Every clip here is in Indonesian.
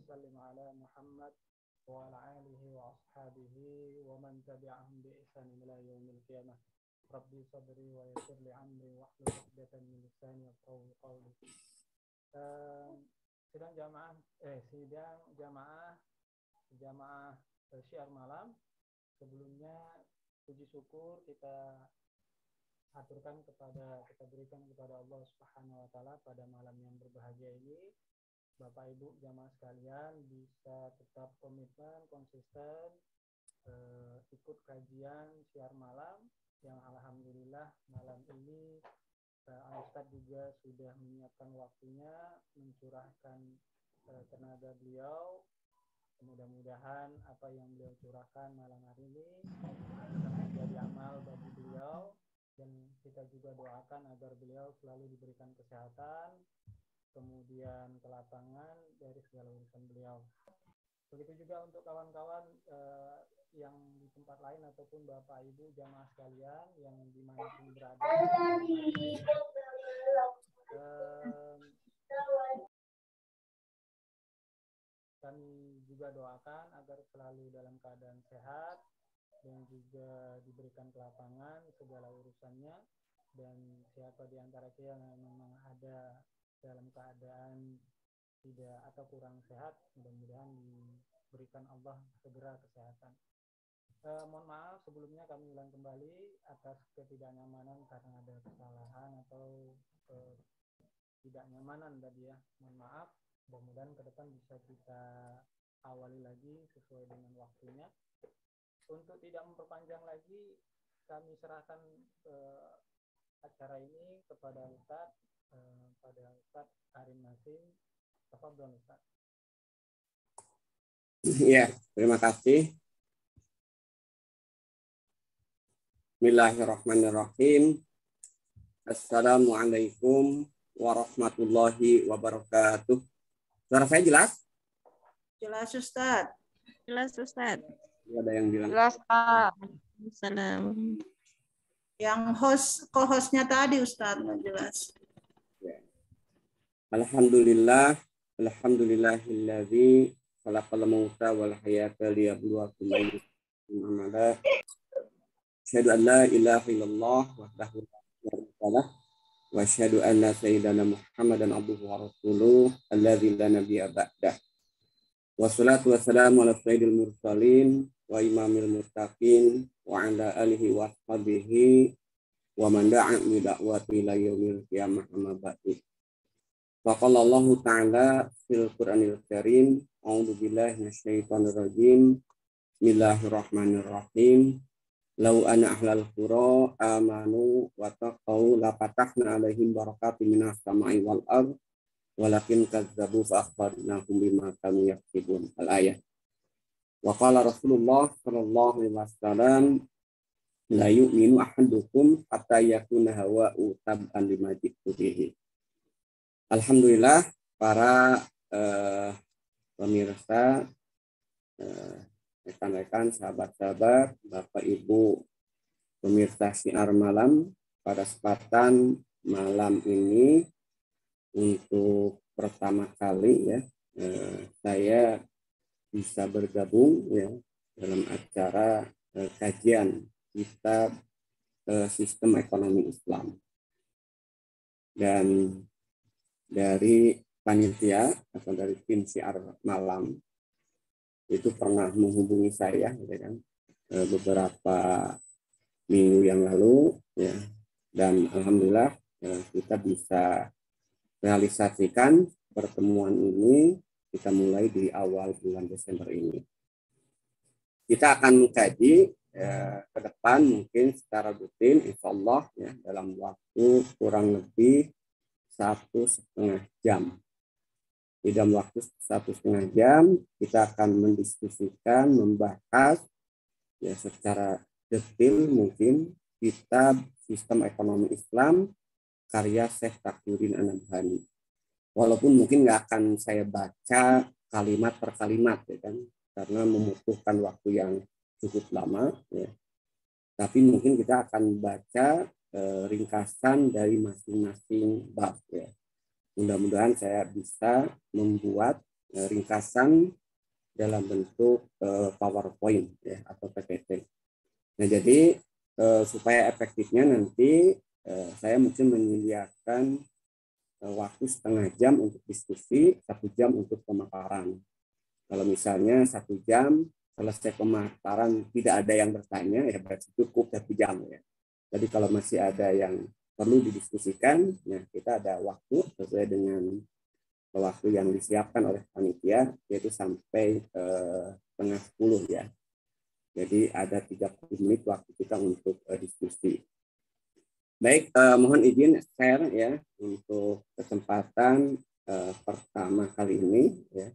وسلم على محمد وعلى آله وأصحابه ومن تبعهم بإحسان إلى يوم القيامة. ربي صدري ويسر لي أمري واحلل عقدة من لساني يفقهوا قولي. Sidang jamaah syiar malam. Sebelumnya puji syukur kita berikan kepada Allah Subhanahu wa taala pada malam yang berbahagia ini. Bapak Ibu jamaah sekalian bisa tetap komitmen, konsisten ikut kajian syiar malam yang alhamdulillah malam ini Ustadz juga sudah menyiapkan waktunya mencurahkan tenaga beliau. Mudah-mudahan apa yang beliau curahkan malam hari ini bisa menjadi amal bagi beliau, dan kita juga doakan agar beliau selalu diberikan kesehatan, kemudian kelapangan dari segala urusan beliau. Begitu juga untuk kawan-kawan yang di tempat lain ataupun Bapak Ibu jamaah sekalian yang dimanapun berada. Kami juga doakan agar selalu dalam keadaan sehat dan juga diberikan kelapangan segala urusannya, dan siapa di antara kita yang memang ada dalam keadaan tidak atau kurang sehat, mudah-mudahan diberikan Allah segera kesehatan. Mohon maaf sebelumnya kami ulang kembali atas ketidaknyamanan karena ada kesalahan atau tidak nyamanan tadi ya. Mohon maaf. Mudah-mudahan ke depan bisa kita awali lagi sesuai dengan waktunya. Untuk tidak memperpanjang lagi, kami serahkan acara ini kepada Ustadz, Karim Nasim. Tafadhol Ustadz. Ya, terima kasih. Bismillahirrahmanirrahim. Assalamualaikum warahmatullahi wabarakatuh. Suara saya jelas? Jelas Ustadz. Jelas Ustadz. Ada yang bilang. Jelas Pak. Salam. Yang co-hostnya tadi Ustadz nggak jelas. Ya. Alhamdulillahilladzi khalaqal mauta wal hayata liyabluwakum ayyukum amala. Asyhadu an la ilaha illallah wahdahu la syarika lah wa asyhadu anna sayyidana Muhammadan abduhu wa rasuluh alladzi la nabiyya ba'dah. Wassalatu wassalamu ala sayyidil mursalin wa imamil muttaqin wa ala alihi wa ashabihi wa man da'a bi da'wati ila yaumil qiyamah amma ba'du. Wa qala Allah ta'ala fil Qur'anil Karim, a'udzu billahi minasyaitonir rajim. Bismillahirrahmanirrahim. Lau ana ahlal qura amanu wa taqau la fatahna alaihim barakatin minas sama'i wal ardh walakin kazzabu fa akhbarnahum bima kanu yaktubun. Al-ayat. Wa qala Rasulullah sallallahu alaihi wasallam la yu'minu ahadukum hatta yakuna hawa'u tab'an lima ji'tu bihi. Alhamdulillah para pemirsa, rekan-rekan, sahabat-sahabat, Bapak Ibu pemirsa syiar malam, pada kesempatan malam ini untuk pertama kali ya saya bisa bergabung ya dalam acara kajian kitab sistem ekonomi Islam, dan dari panitia atau dari tim syiar malam itu pernah menghubungi saya gitu kan, beberapa minggu yang lalu ya, dan alhamdulillah kita bisa realisasikan pertemuan ini. Kita mulai di awal bulan Desember ini. Kita akan mengkaji ke depan mungkin secara rutin insyaallah ya, dalam waktu kurang lebih 1,5 jam. Di dalam waktu 1,5 jam kita akan mendiskusikan, membahas ya secara detail mungkin kitab Sistem Ekonomi Islam karya Syekh Taqiyuddin An-Nabhani. Walaupun mungkin nggak akan saya baca kalimat per kalimat ya kan, karena membutuhkan waktu yang cukup lama ya. Tapi mungkin kita akan baca ringkasan dari masing-masing bab ya. Mudah-mudahan saya bisa membuat ringkasan dalam bentuk PowerPoint ya, atau PPT. Nah, jadi supaya efektifnya nanti saya mungkin menyediakan waktu setengah jam untuk diskusi, 1 jam untuk pemaparan. Kalau misalnya 1 jam selesai pemaparan tidak ada yang bertanya, ya berarti cukup 1 jam ya. Jadi kalau masih ada yang perlu didiskusikan, nah kita ada waktu sesuai dengan waktu yang disiapkan oleh panitia, yaitu sampai setengah 10 ya. Jadi ada 30 menit waktu kita untuk diskusi. Baik, mohon izin share ya untuk kesempatan pertama kali ini ya.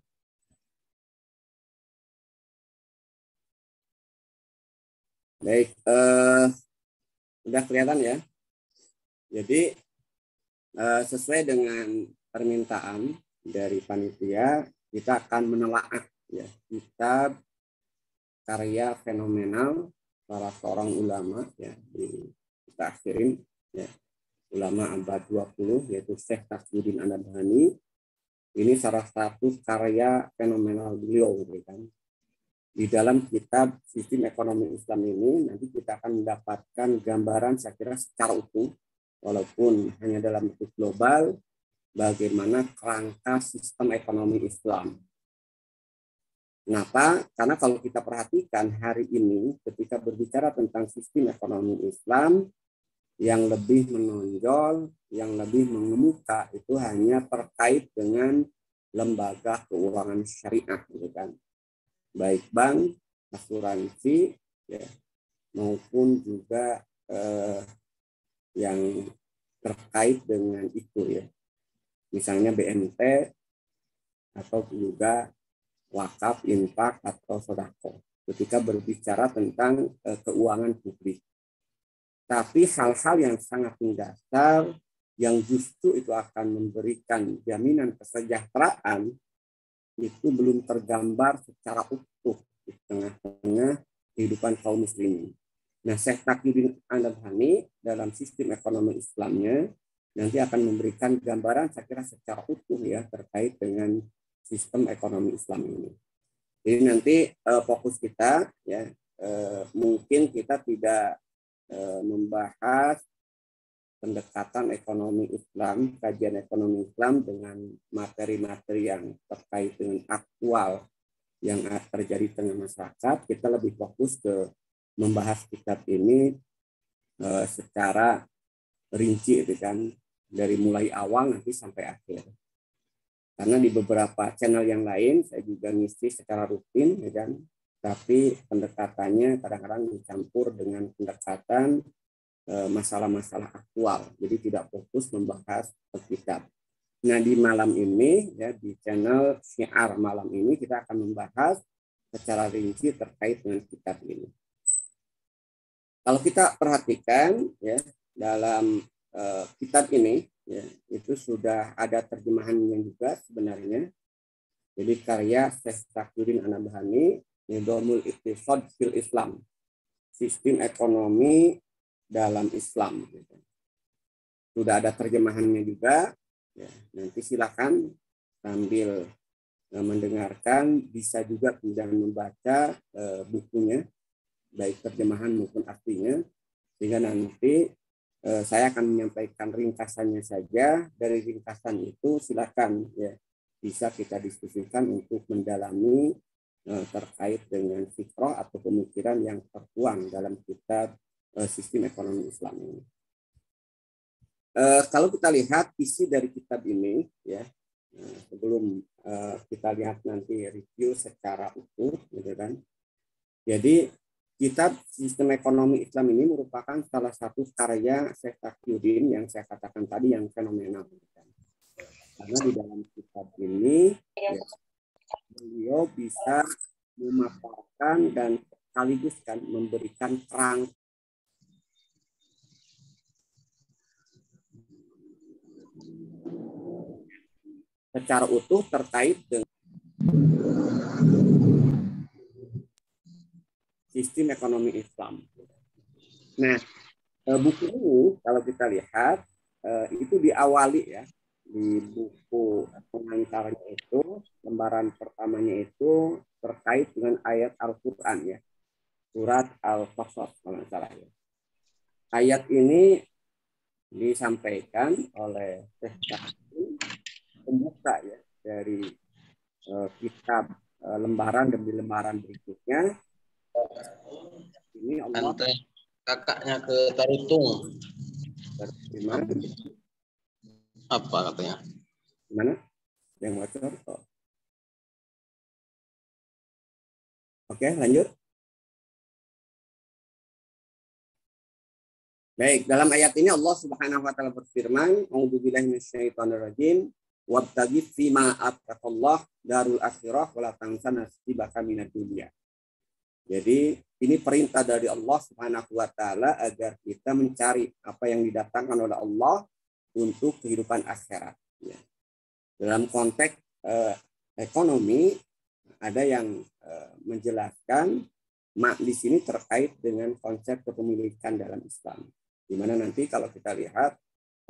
Baik, sudah kelihatan ya. Jadi sesuai dengan permintaan dari panitia, kita akan menelaah ya kitab karya fenomenal salah seorang ulama ya, kita akhirin ya, ulama abad 20 yaitu Syekh Taqiyuddin An-Nabhani. Ini salah satu karya fenomenal beliau kan. Di dalam kitab Sistem Ekonomi Islam ini nanti kita akan mendapatkan gambaran saya kira secara utuh walaupun hanya dalam bentuk global bagaimana kerangka sistem ekonomi Islam. Kenapa? Karena kalau kita perhatikan hari ini ketika berbicara tentang sistem ekonomi Islam, yang lebih menonjol, yang lebih mengemuka itu hanya terkait dengan lembaga keuangan syariah, gitu kan. Baik bank, asuransi, ya, maupun juga yang terkait dengan itu ya. Misalnya BMT atau juga wakaf, infak, atau sedekah ketika berbicara tentang keuangan publik. Tapi hal-hal yang sangat mendasar yang justru itu akan memberikan jaminan kesejahteraan itu belum tergambar secara utuh di tengah-tengah kehidupan kaum muslimin. Nah, Syekh Taqiyuddin An-Nabhani dalam sistem ekonomi Islamnya nanti akan memberikan gambaran saya kira secara utuh ya terkait dengan sistem ekonomi Islam ini. Jadi nanti fokus kita ya mungkin kita tidak membahas pendekatan ekonomi Islam, kajian ekonomi Islam dengan materi-materi yang terkait dengan aktual yang terjadi di tengah masyarakat. Kita lebih fokus ke membahas kitab ini secara rinci, itu kan, dari mulai awal nanti sampai akhir. Karena di beberapa channel yang lain saya juga ngisi secara rutin, ya kan? Tapi pendekatannya kadang-kadang dicampur dengan pendekatan masalah-masalah aktual. Jadi tidak fokus membahas kitab. Nah, di malam ini ya di channel Syiar malam ini kita akan membahas secara rinci terkait dengan kitab ini. Kalau kita perhatikan ya dalam kitab ini ya, itu sudah ada terjemahannya juga sebenarnya. Jadi karya Syekh Taqiyuddin An-Nabhani, Nizamul Iqtisad fil Islam, sistem ekonomi dalam Islam. Sudah ada terjemahannya juga. Ya, nanti silakan sambil mendengarkan bisa juga kemudian membaca bukunya, baik terjemahan maupun artinya, sehingga nanti saya akan menyampaikan ringkasannya saja. Dari ringkasan itu silakan ya bisa kita diskusikan untuk mendalami terkait dengan fikrah atau pemikiran yang tertuang dalam kitab sistem ekonomi Islam ini. Kalau kita lihat isi dari kitab ini ya sebelum kita lihat nanti review secara utuh, gitu kan. Jadi kitab Sistem Ekonomi Islam ini merupakan salah satu karya Syekh Taqiyuddin yang saya katakan tadi yang fenomenal. Karena di dalam kitab ini ya, beliau bisa memaparkan dan sekaligus kan memberikan terang secara utuh terkait dengan sistem ekonomi Islam. Nah, buku ini kalau kita lihat itu diawali ya di buku pengantarnya itu lembaran pertamanya itu terkait dengan ayat Al-Quran ya, surat Al-Qasas kalau nggak salah ya. Ayat ini disampaikan oleh Syekh Tahsin pembuka ya dari kitab lembaran demi lembaran berikutnya. Ini Allah kakaknya ke Tarutung. Gimana? Apa katanya? Gimana? Yang bocor? Oh. Oke, lanjut. Baik, dalam ayat ini Allah Subhanahu wa taala berfirman, "A'udzubillahi minasyaitonirrajim, wabtaghi fima ataqallah darul akhirah wa la tansa nasibaka minad dunya." Jadi, ini perintah dari Allah Subhanahu wa taala agar kita mencari apa yang didatangkan oleh Allah untuk kehidupan akhirat. Ya. Dalam konteks ekonomi, ada yang menjelaskan di sini terkait dengan konsep kepemilikan dalam Islam. Di mana nanti kalau kita lihat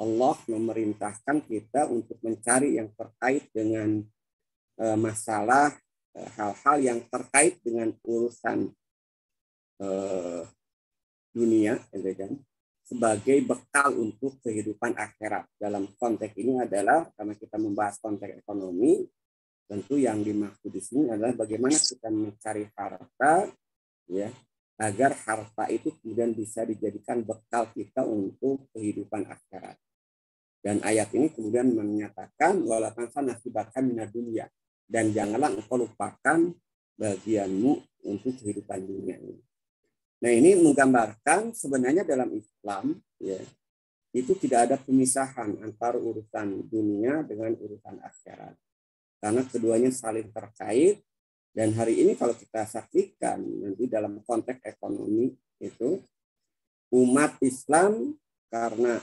Allah memerintahkan kita untuk mencari yang terkait dengan masalah hal-hal yang terkait dengan urusan dunia, kan, sebagai bekal untuk kehidupan akhirat. Dalam konteks ini adalah karena kita membahas konteks ekonomi, tentu yang dimaksud di sini adalah bagaimana kita mencari harta, ya, agar harta itu kemudian bisa dijadikan bekal kita untuk kehidupan akhirat. Dan ayat ini kemudian menyatakan wala tansa nasibaka minad dunya, dan janganlah engkau lupakan bagianmu untuk kehidupan dunia ini. Nah, ini menggambarkan sebenarnya dalam Islam ya, itu tidak ada pemisahan antara urusan dunia dengan urusan akhirat. Karena keduanya saling terkait. Dan hari ini kalau kita saksikan nanti dalam konteks ekonomi itu umat Islam karena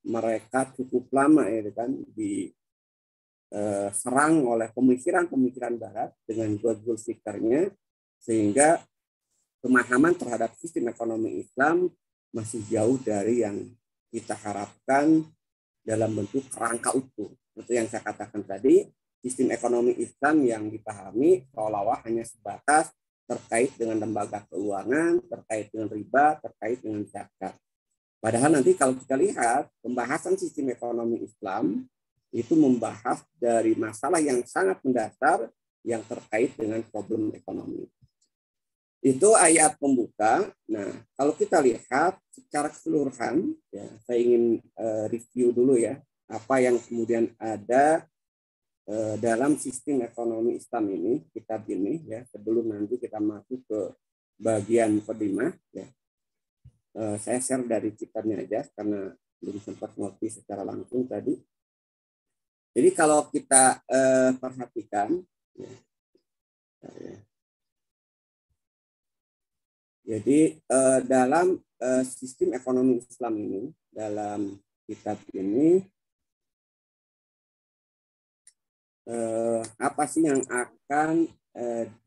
mereka cukup lama ya kan diserang oleh pemikiran-pemikiran Barat dengan goal seeker-nya, sehingga pemahaman terhadap sistem ekonomi Islam masih jauh dari yang kita harapkan dalam bentuk kerangka utuh. Seperti yang saya katakan tadi, sistem ekonomi Islam yang dipahami seolah-olah hanya sebatas terkait dengan lembaga keuangan, terkait dengan riba, terkait dengan zakat. Padahal nanti kalau kita lihat pembahasan sistem ekonomi Islam itu membahas dari masalah yang sangat mendasar yang terkait dengan problem ekonomi. Itu ayat pembuka. Nah, kalau kita lihat secara keseluruhan, ya, saya ingin review dulu ya apa yang kemudian ada dalam sistem ekonomi Islam ini, kitab ini ya, sebelum nanti kita masuk ke bagian pedimah ya. Saya share dari kitabnya aja karena belum sempat ngopi secara langsung tadi. Jadi kalau kita perhatikan ya, jadi dalam sistem ekonomi Islam ini, dalam kitab ini apa sih yang akan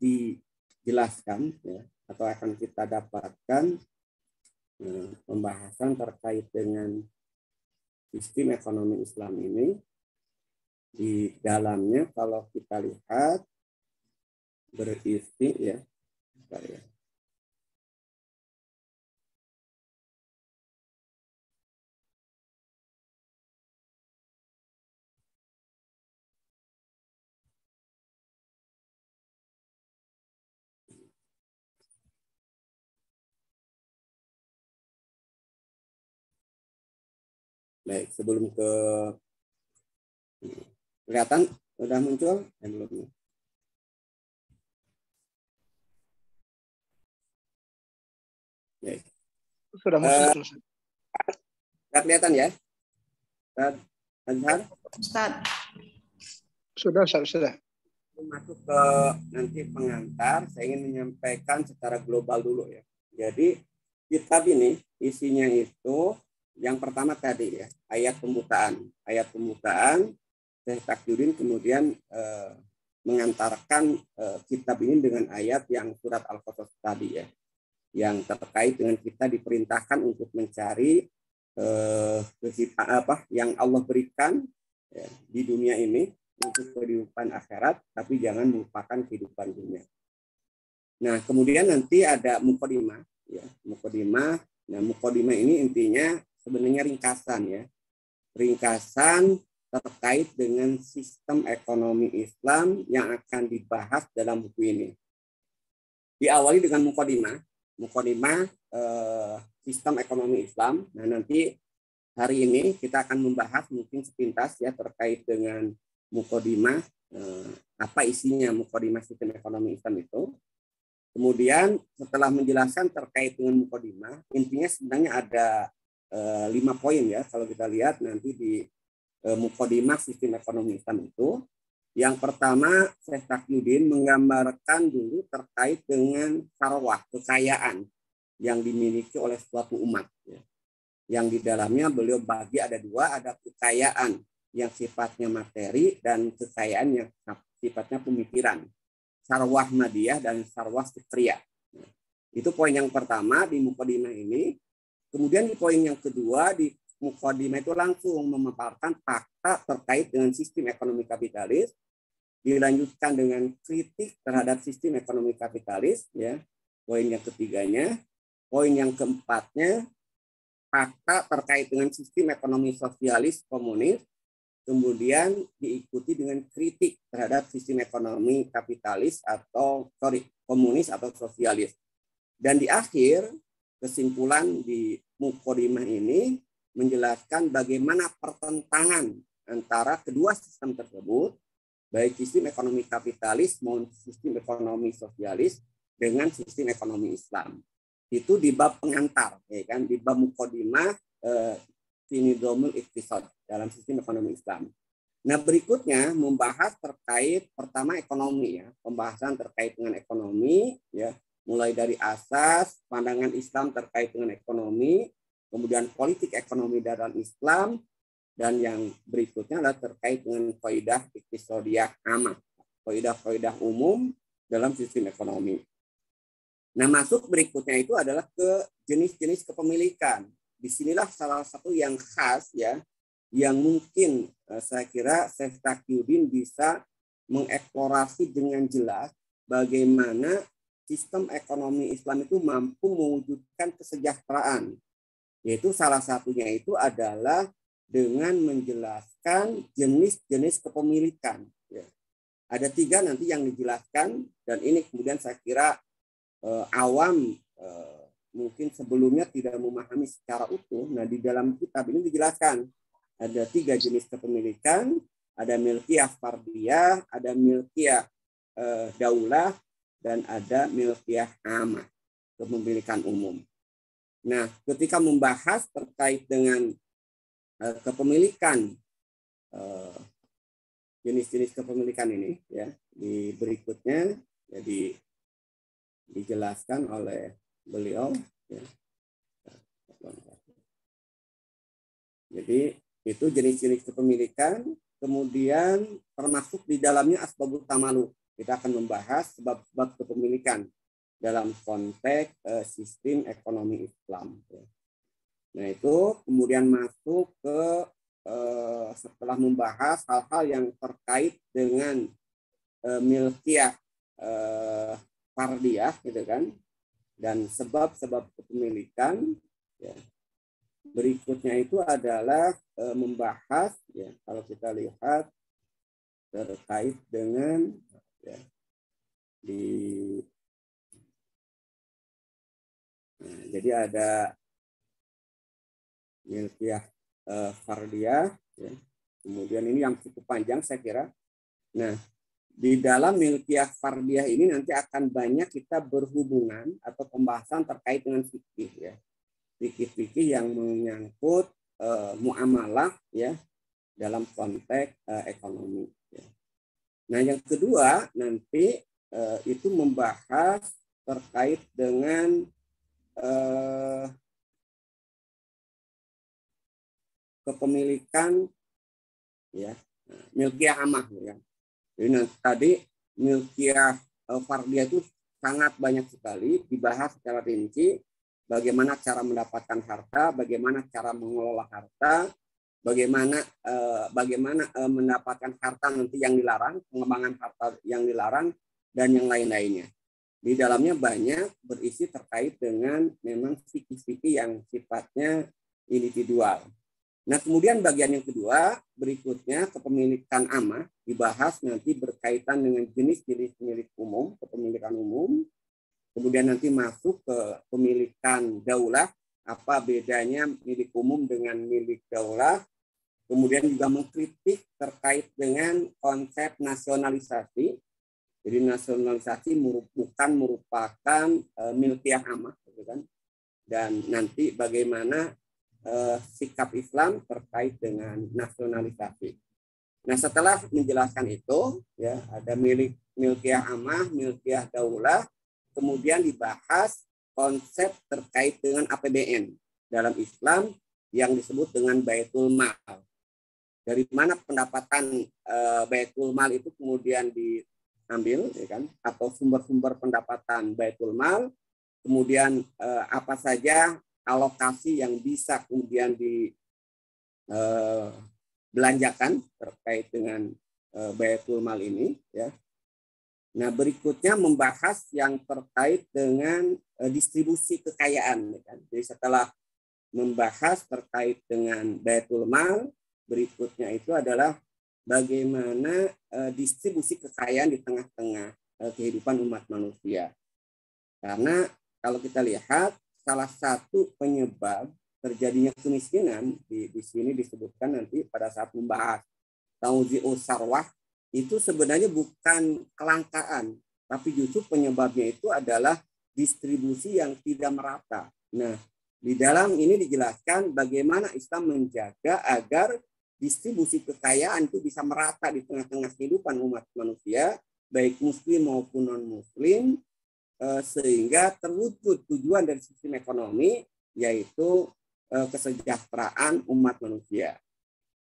dijelaskan ya, atau akan kita dapatkan pembahasan terkait dengan sistem ekonomi Islam ini. Di dalamnya kalau kita lihat berisi ya, baik, sebelum ke kelihatan sudah muncul dan belum? Baik. Sudah muncul. Sudah kelihatan ya? Azhar? Ustaz. Sudah. Masuk ke nanti pengantar, saya ingin menyampaikan secara global dulu ya. Jadi kitab ini isinya itu yang pertama tadi ya, ayat pembukaan. Ayat pembukaan, Syekh Takyudin kemudian mengantarkan kitab ini dengan ayat yang surat Al-Qasas tadi ya, yang terkait dengan kita diperintahkan untuk mencari apa yang Allah berikan ya, di dunia ini untuk kehidupan akhirat, tapi jangan melupakan kehidupan dunia. Nah, kemudian nanti ada mukodimah, ya, mukodimah. Nah, mukodimah ini intinya sebenarnya ringkasan, ya, ringkasan terkait dengan sistem ekonomi Islam yang akan dibahas dalam buku ini. Diawali dengan mukodimah, sistem ekonomi Islam. Nah, nanti hari ini kita akan membahas mungkin sepintas ya terkait dengan mukodimah, apa isinya mukodimah sistem ekonomi Islam itu. Kemudian setelah menjelaskan terkait dengan mukodimah, intinya sebenarnya ada 5 poin ya kalau kita lihat nanti di mukodimah sistem ekonomi Islam itu. Yang pertama, Syekh Taqiyuddin menggambarkan dulu terkait dengan sarwah, kekayaan yang dimiliki oleh suatu umat. Ya. Yang di dalamnya beliau bagi ada 2, ada kekayaan yang sifatnya materi dan kekayaan yang sifatnya pemikiran. Sarwah madiyah dan sarwah fitriyah. Nah, itu poin yang pertama di mukodimah ini. Kemudian di poin yang kedua di mukodimah itu langsung memaparkan fakta terkait dengan sistem ekonomi kapitalis. Dilanjutkan dengan kritik terhadap sistem ekonomi kapitalis, ya. Poin yang ketiganya, poin yang keempatnya, fakta terkait dengan sistem ekonomi sosialis komunis, kemudian diikuti dengan kritik terhadap sistem ekonomi kapitalis atau komunis atau sosialis. Dan di akhir, kesimpulan di mukodimah ini menjelaskan bagaimana pertentangan antara kedua sistem tersebut, baik sistem ekonomi kapitalis maupun sistem ekonomi sosialis dengan sistem ekonomi Islam. Itu di bab pengantar, ya kan, di bab mukodimah Nizamul Iqtisad dalam sistem ekonomi Islam. Nah, berikutnya membahas terkait pertama ekonomi, ya, pembahasan terkait dengan ekonomi, ya, mulai dari asas pandangan Islam terkait dengan ekonomi, kemudian politik ekonomi dalam Islam. Dan yang berikutnya adalah terkait dengan kaidah iqtisadiyah amah, kaidah-kaidah umum dalam sistem ekonomi. Nah, masuk berikutnya itu adalah ke jenis-jenis kepemilikan. Disinilah salah satu yang khas ya, yang mungkin saya kira Syekh Taqiyuddin bisa mengeksplorasi dengan jelas bagaimana sistem ekonomi Islam itu mampu mewujudkan kesejahteraan. Yaitu salah satunya itu adalah dengan menjelaskan jenis-jenis kepemilikan. Ya. Ada 3 nanti yang dijelaskan, dan ini kemudian saya kira awam mungkin sebelumnya tidak memahami secara utuh. Nah, di dalam kitab ini dijelaskan ada 3 jenis kepemilikan, ada milkiyah fardiyah, ada milkiyah daulah, dan ada milkiyah amah, kepemilikan umum. Nah, ketika membahas terkait dengan kepemilikan, jenis-jenis kepemilikan ini ya di berikutnya jadi dijelaskan oleh beliau ya. Jadi itu jenis-jenis kepemilikan, kemudian termasuk di dalamnya asbabut tamaluk. Kita akan membahas sebab-sebab kepemilikan dalam konteks sistem ekonomi Islam ya. Nah, itu kemudian masuk ke setelah membahas hal-hal yang terkait dengan milkiyah fardiyah gitu kan, dan sebab-sebab kepemilikan ya. Berikutnya itu adalah membahas ya, kalau kita lihat terkait dengan ya, jadi ada milkiyah fardiyah, ya. Kemudian ini yang cukup panjang saya kira. Nah, di dalam milkiyah fardiyah ini nanti akan banyak kita berhubungan atau pembahasan terkait dengan fikih ya, fikih-fikih yang menyangkut muamalah ya dalam konteks ekonomi. Ya. Nah, yang kedua nanti itu membahas terkait dengan kepemilikan ya, milkiyah amah ya. Jadi tadi milkiyah fardiyah itu sangat banyak sekali dibahas secara rinci, bagaimana cara mendapatkan harta, bagaimana cara mengelola harta, bagaimana mendapatkan harta nanti yang dilarang, pengembangan harta yang dilarang, dan yang lain-lainnya. Di dalamnya banyak berisi terkait dengan memang fikih-fikih yang sifatnya individual. Nah, kemudian bagian yang kedua, berikutnya kepemilikan amah dibahas nanti berkaitan dengan jenis-jenis milik umum, kepemilikan umum. Kemudian nanti masuk ke pemilikan daulah, apa bedanya milik umum dengan milik daulah. Kemudian juga mengkritik terkait dengan konsep nasionalisasi. Jadi nasionalisasi bukan merupakan milkiah amah, gitu kan? Dan nanti bagaimana sikap Islam terkait dengan nasionalisasi. Nah, setelah menjelaskan itu, ya ada milkiah amah, milkiah daulah, kemudian dibahas konsep terkait dengan APBN dalam Islam yang disebut dengan Baitul Mal. Dari mana pendapatan Baitul Mal itu kemudian diambil, ya kan? Atau sumber-sumber pendapatan Baitul Mal, kemudian apa saja alokasi yang bisa kemudian dibelanjakan terkait dengan Baitul Mal ini, ya. Nah, berikutnya membahas yang terkait dengan distribusi kekayaan, ya kan? Jadi setelah membahas terkait dengan Baitul Mal, berikutnya itu adalah bagaimana distribusi kekayaan di tengah-tengah kehidupan umat manusia. Karena kalau kita lihat salah satu penyebab terjadinya kemiskinan di sini disebutkan nanti pada saat membahas tauzi'us sarwah itu sebenarnya bukan kelangkaan, tapi justru penyebabnya itu adalah distribusi yang tidak merata. Nah, di dalam ini dijelaskan bagaimana Islam menjaga agar distribusi kekayaan itu bisa merata di tengah-tengah kehidupan umat manusia, baik muslim maupun non-muslim, sehingga terwujud tujuan dari sistem ekonomi, yaitu kesejahteraan umat manusia.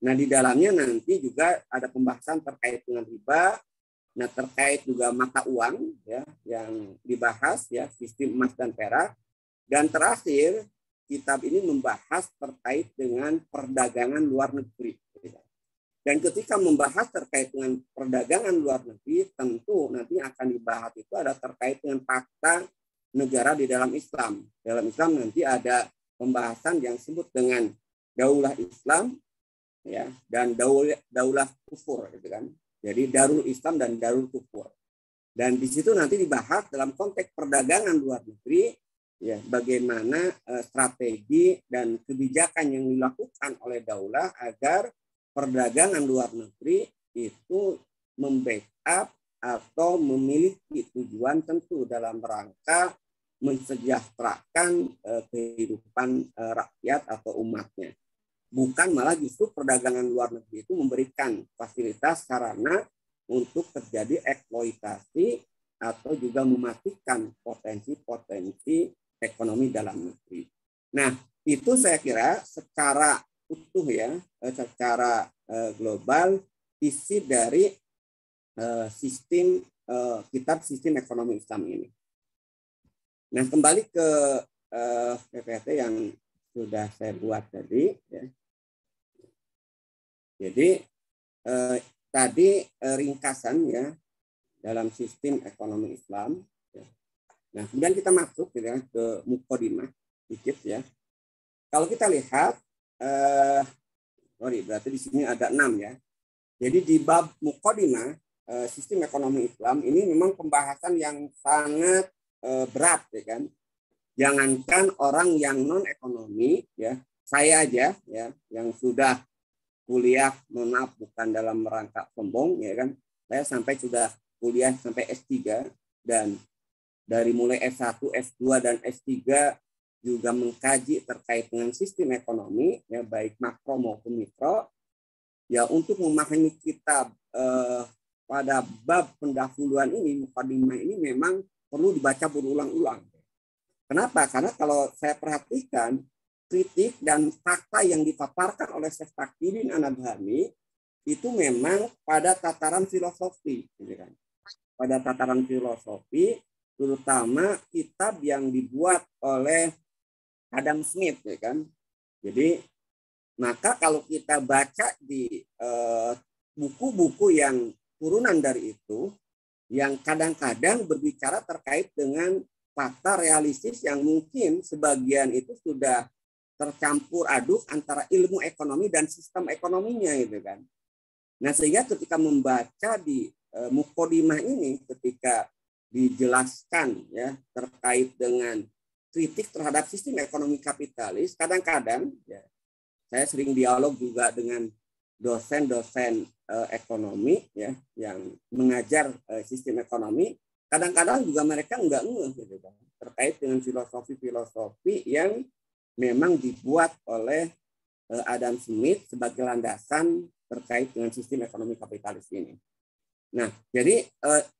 Nah, di dalamnya nanti juga ada pembahasan terkait dengan riba, nah terkait juga mata uang, ya, yang dibahas, ya, sistem emas dan perak, dan terakhir kitab ini membahas terkait dengan perdagangan luar negeri. Dan ketika membahas terkait dengan perdagangan luar negeri, tentu nanti akan dibahas itu ada terkait dengan fakta negara di dalam Islam. Dalam Islam nanti ada pembahasan yang disebut dengan daulah Islam, ya, dan daulah kufur, gitu kan. Jadi darul Islam dan darul kufur. Dan di situ nanti dibahas dalam konteks perdagangan luar negeri, ya, bagaimana strategi dan kebijakan yang dilakukan oleh daulah agar perdagangan luar negeri itu membackup atau memiliki tujuan tentu dalam rangka mensejahterakan kehidupan rakyat atau umatnya. Bukan malah justru perdagangan luar negeri itu memberikan fasilitas sarana untuk terjadi eksploitasi atau juga mematikan potensi-potensi ekonomi dalam negeri. Nah, itu saya kira secara utuh, ya, secara global isi dari kitab sistem ekonomi Islam ini. Nah, kembali ke PPT yang sudah saya buat tadi, ya. Jadi tadi ringkasan, ya, dalam sistem ekonomi Islam, ya. Nah, kemudian kita masuk, ya, ke muqaddimah dikit, ya. Kalau kita lihat berarti di sini ada 6, ya. Jadi di bab muqaddimah sistem ekonomi Islam ini memang pembahasan yang sangat berat, ya kan. Jangankan orang yang non ekonomi, ya, saya aja, ya, yang sudah kuliah, mohon maaf bukan dalam rangka sombong, ya kan. Saya sampai sudah kuliah sampai S3 dan dari mulai S1, S2 dan S3 juga mengkaji terkait dengan sistem ekonomi, ya, baik makro maupun mikro, ya, untuk memahami kitab pada bab pendahuluan ini, muqaddimah ini memang perlu dibaca berulang-ulang. Kenapa? Karena kalau saya perhatikan kritik dan fakta yang dipaparkan oleh Syekh Taqiyuddin An-Nabhani itu memang pada tataran filosofi, gitu kan. Pada tataran filosofi, terutama kitab yang dibuat oleh Adam Smith, ya kan. Jadi Maka kalau kita baca di buku-buku yang turunan dari itu, yang kadang-kadang berbicara terkait dengan fakta realistis yang mungkin sebagian itu sudah tercampur aduk antara ilmu ekonomi dan sistem ekonominya gitu kan. Nah, sehingga ketika membaca di mukodimah ini, ketika dijelaskan ya terkait dengan kritik terhadap sistem ekonomi kapitalis, kadang-kadang ya, saya sering dialog juga dengan dosen-dosen ekonomi ya yang mengajar sistem ekonomi, kadang-kadang juga mereka enggak ngeh gitu kan terkait dengan filosofi-filosofi yang memang dibuat oleh Adam Smith sebagai landasan terkait dengan sistem ekonomi kapitalis ini. Nah, jadi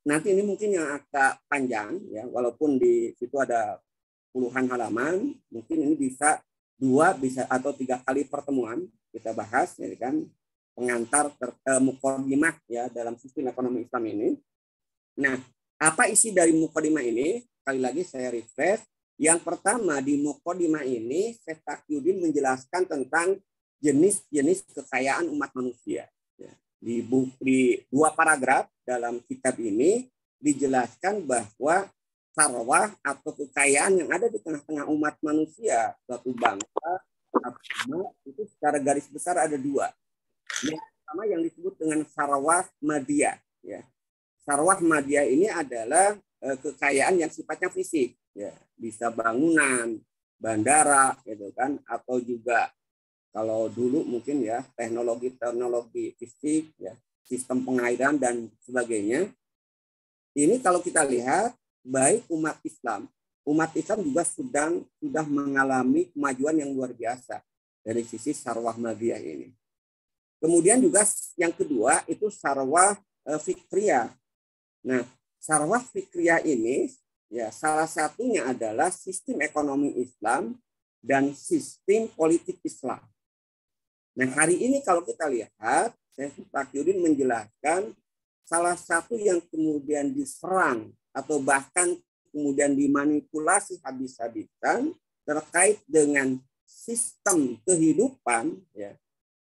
nanti ini mungkin yang agak panjang ya, walaupun di situ ada puluhan halaman, mungkin ini bisa 2 atau 3 kali pertemuan kita bahas ya kan, pengantar mukodimah ya dalam sistem ekonomi Islam ini. Nah, apa isi dari mukodimah ini? Sekali lagi saya refresh. Yang pertama, di mukodimah ini Syekh Taqiyuddin menjelaskan tentang jenis-jenis kekayaan umat manusia. Ya. Di 2 paragraf dalam kitab ini dijelaskan bahwa sarwah atau kekayaan yang ada di tengah-tengah umat manusia, suatu bangsa, agama, itu secara garis besar ada 2. Yang pertama yang disebut dengan sarwah madiyah. Ya. Sarwah madiyah ini adalah kekayaan yang sifatnya fisik. Ya. Bisa bangunan, bandara, gitu kan, atau juga kalau dulu mungkin ya teknologi fisik, ya, sistem pengairan dan sebagainya. Ini kalau kita lihat, baik umat Islam juga sudah mengalami kemajuan yang luar biasa dari sisi sarwah madiyah ini. Kemudian juga yang kedua itu sarwah fikriyah. Nah, sarwah fikriyah ini ya salah satunya adalah sistem ekonomi Islam dan sistem politik Islam. Nah, hari ini kalau kita lihat, Syekh Taqiyuddin menjelaskan salah satu yang kemudian diserang atau bahkan kemudian dimanipulasi habis-habisan terkait dengan sistem kehidupan ya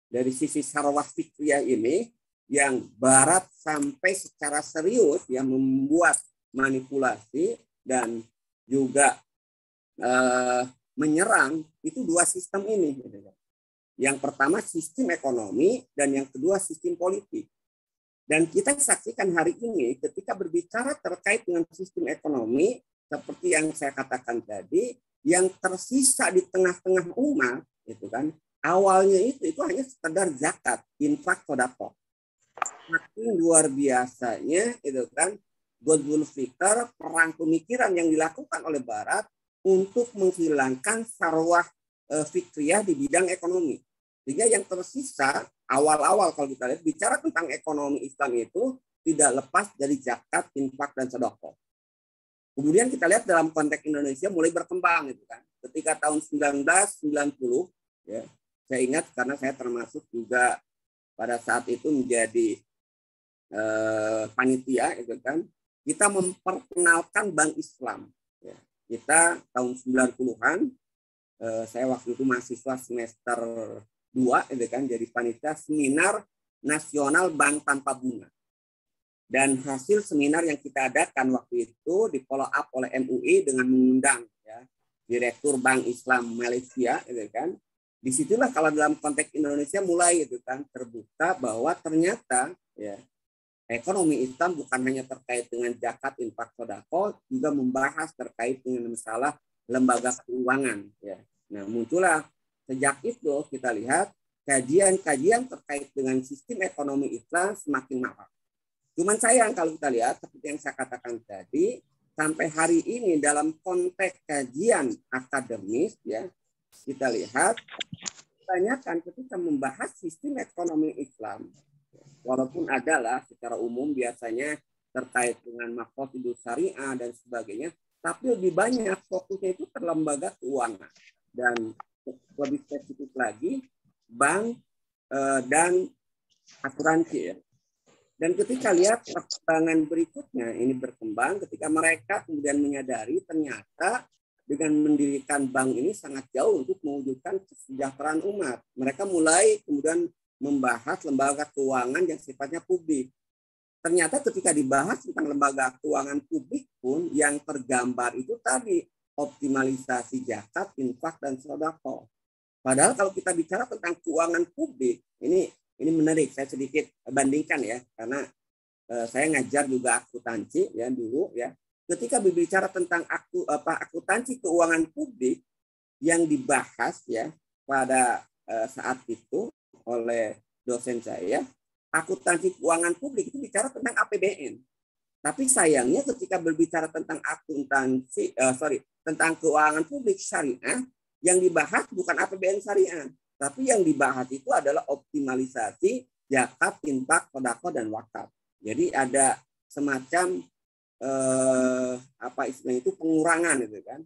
dari sisi sarwah fikriyah ini, yang Barat sampai secara serius ya membuat manipulasi dan juga menyerang itu 2 sistem ini. Yang pertama sistem ekonomi dan yang kedua sistem politik. Dan kita saksikan hari ini ketika berbicara terkait dengan sistem ekonomi, seperti yang saya katakan tadi, yang tersisa di tengah-tengah umat, itu kan, awalnya itu hanya sekedar zakat, infak, sedekah. Makin luar biasanya, itu kan, Ghazwul Fikr, perang pemikiran yang dilakukan oleh Barat untuk menghilangkan sarwah fikriyah di bidang ekonomi. Sehingga yang tersisa awal-awal kalau kita lihat bicara tentang ekonomi Islam itu tidak lepas dari zakat, infak, dan sedekah. Kemudian kita lihat dalam konteks Indonesia mulai berkembang itu kan. Ketika tahun 1990 ya, saya ingat karena saya termasuk juga pada saat itu menjadi panitia itu kan, kita memperkenalkan Bank Islam. Ya. Kita tahun 90-an, saya waktu itu mahasiswa semester 2 itu kan, jadi panitia seminar nasional Bank Tanpa Bunga. Dan hasil seminar yang kita adakan waktu itu di follow up oleh MUI dengan mengundang ya Direktur Bank Islam Malaysia itu kan. Disitulah kalau dalam konteks Indonesia mulai itu kan terbuka bahwa ternyata ya ekonomi Islam bukan hanya terkait dengan zakat, infak, sedekah, juga membahas terkait dengan masalah lembaga keuangan ya. Nah, muncullah sejak itu kita lihat kajian-kajian terkait dengan sistem ekonomi Islam semakin marak. Cuman sayang kalau kita lihat seperti yang saya katakan tadi, sampai hari ini dalam konteks kajian akademis ya, kita lihat kebanyakan ketika membahas sistem ekonomi Islam, walaupun adalah secara umum biasanya terkait dengan maqasidus syariah dan sebagainya, tapi lebih banyak fokusnya itu ke lembaga keuangan dan lebih spesifik lagi bank dan asuransi ya. Dan ketika lihat perkembangan berikutnya ini berkembang ketika mereka kemudian menyadari ternyata dengan mendirikan bank ini sangat jauh untuk mewujudkan kesejahteraan umat. Mereka mulai kemudian membahas lembaga keuangan yang sifatnya publik. Ternyata ketika dibahas tentang lembaga keuangan publik pun yang tergambar itu tadi optimalisasi zakat, infak, dan sedekah. Padahal kalau kita bicara tentang keuangan publik, ini menarik. Saya sedikit bandingkan ya, karena saya ngajar juga akuntansi ya dulu ya. Ketika berbicara tentang akuntansi keuangan publik yang dibahas ya pada saat itu oleh dosen saya, akuntansi keuangan publik itu bicara tentang APBN. Tapi sayangnya ketika berbicara tentang tentang keuangan publik syariah, yang dibahas bukan APBN syariah, tapi yang dibahas itu adalah optimalisasi zakat, infak, sedekah, dan wakaf. Jadi ada semacam istilahnya itu pengurangan gitu kan.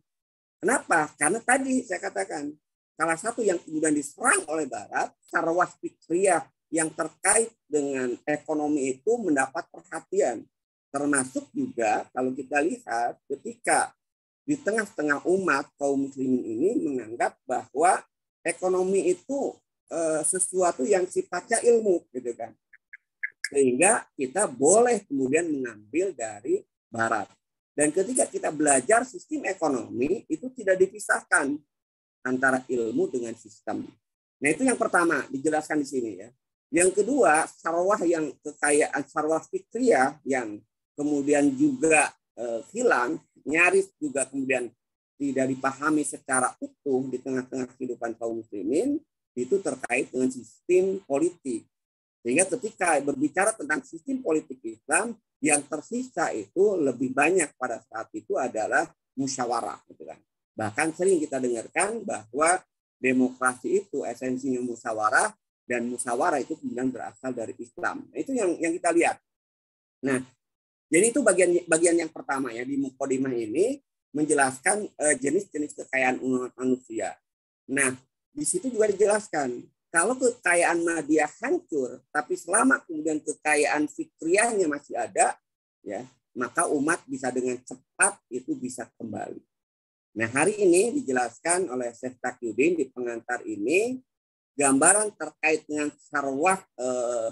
Kenapa? Karena tadi saya katakan salah satu yang kemudian diserang oleh Barat, sarwas fikriyah yang terkait dengan ekonomi itu mendapat perhatian. Termasuk juga kalau kita lihat ketika di tengah-tengah umat kaum muslimin ini menganggap bahwa ekonomi itu sesuatu yang sifatnya ilmu gitu kan. Sehingga kita boleh kemudian mengambil dari Barat. Dan ketika kita belajar sistem ekonomi itu tidak dipisahkan antara ilmu dengan sistem. Nah itu yang pertama dijelaskan di sini ya. Yang kedua, kekayaan sarwah fikriyah yang kemudian juga hilang, nyaris juga kemudian tidak dipahami secara utuh di tengah-tengah kehidupan kaum muslimin, itu terkait dengan sistem politik. Sehingga ketika berbicara tentang sistem politik Islam, yang tersisa itu lebih banyak pada saat itu adalah musyawarah. Gitu kan. Bahkan sering kita dengarkan bahwa demokrasi itu esensinya musyawarah, dan musyawarah itu kemudian berasal dari Islam. Nah, itu yang kita lihat. Nah, jadi itu bagian yang pertama ya di mukadimah ini menjelaskan jenis-jenis kekayaan umat manusia. Nah, di situ juga dijelaskan kalau kekayaan madiyah hancur, tapi selama kemudian kekayaan fikriyahnya masih ada, ya maka umat bisa dengan cepat itu bisa kembali. Nah, hari ini dijelaskan oleh Syekh Taqiyuddin di pengantar ini gambaran terkait dengan sarwah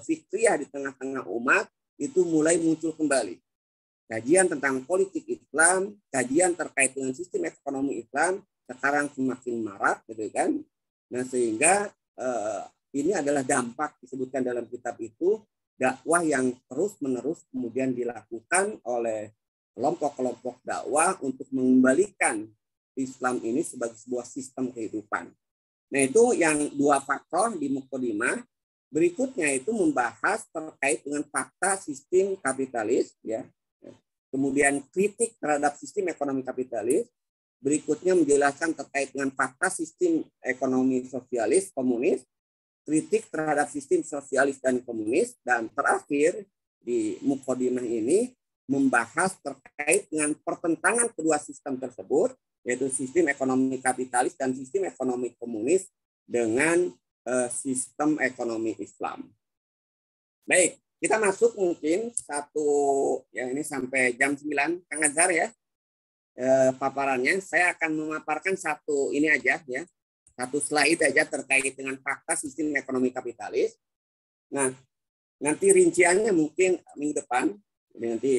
fikriyah di tengah-tengah umat itu mulai muncul kembali. Kajian tentang politik Islam, kajian terkait dengan sistem ekonomi Islam sekarang semakin marak, gitu kan? Nah, sehingga ini adalah dampak disebutkan dalam kitab itu dakwah yang terus-menerus kemudian dilakukan oleh kelompok-kelompok dakwah untuk mengembalikan Islam ini sebagai sebuah sistem kehidupan. Nah, itu yang dua faktor di mukadimah. Berikutnya itu membahas terkait dengan fakta sistem kapitalis, ya. Kemudian kritik terhadap sistem ekonomi kapitalis. Berikutnya menjelaskan terkait dengan fakta sistem ekonomi sosialis komunis, kritik terhadap sistem sosialis dan komunis, dan terakhir di mukadimah ini membahas terkait dengan pertentangan kedua sistem tersebut, yaitu sistem ekonomi kapitalis dan sistem ekonomi komunis dengan sistem ekonomi Islam. Baik, kita masuk mungkin yang ini sampai jam 9, Kang Azhar ya. Paparannya saya akan memaparkan satu slide aja terkait dengan fakta sistem ekonomi kapitalis. Nah, nanti rinciannya mungkin minggu depan. Jadi nanti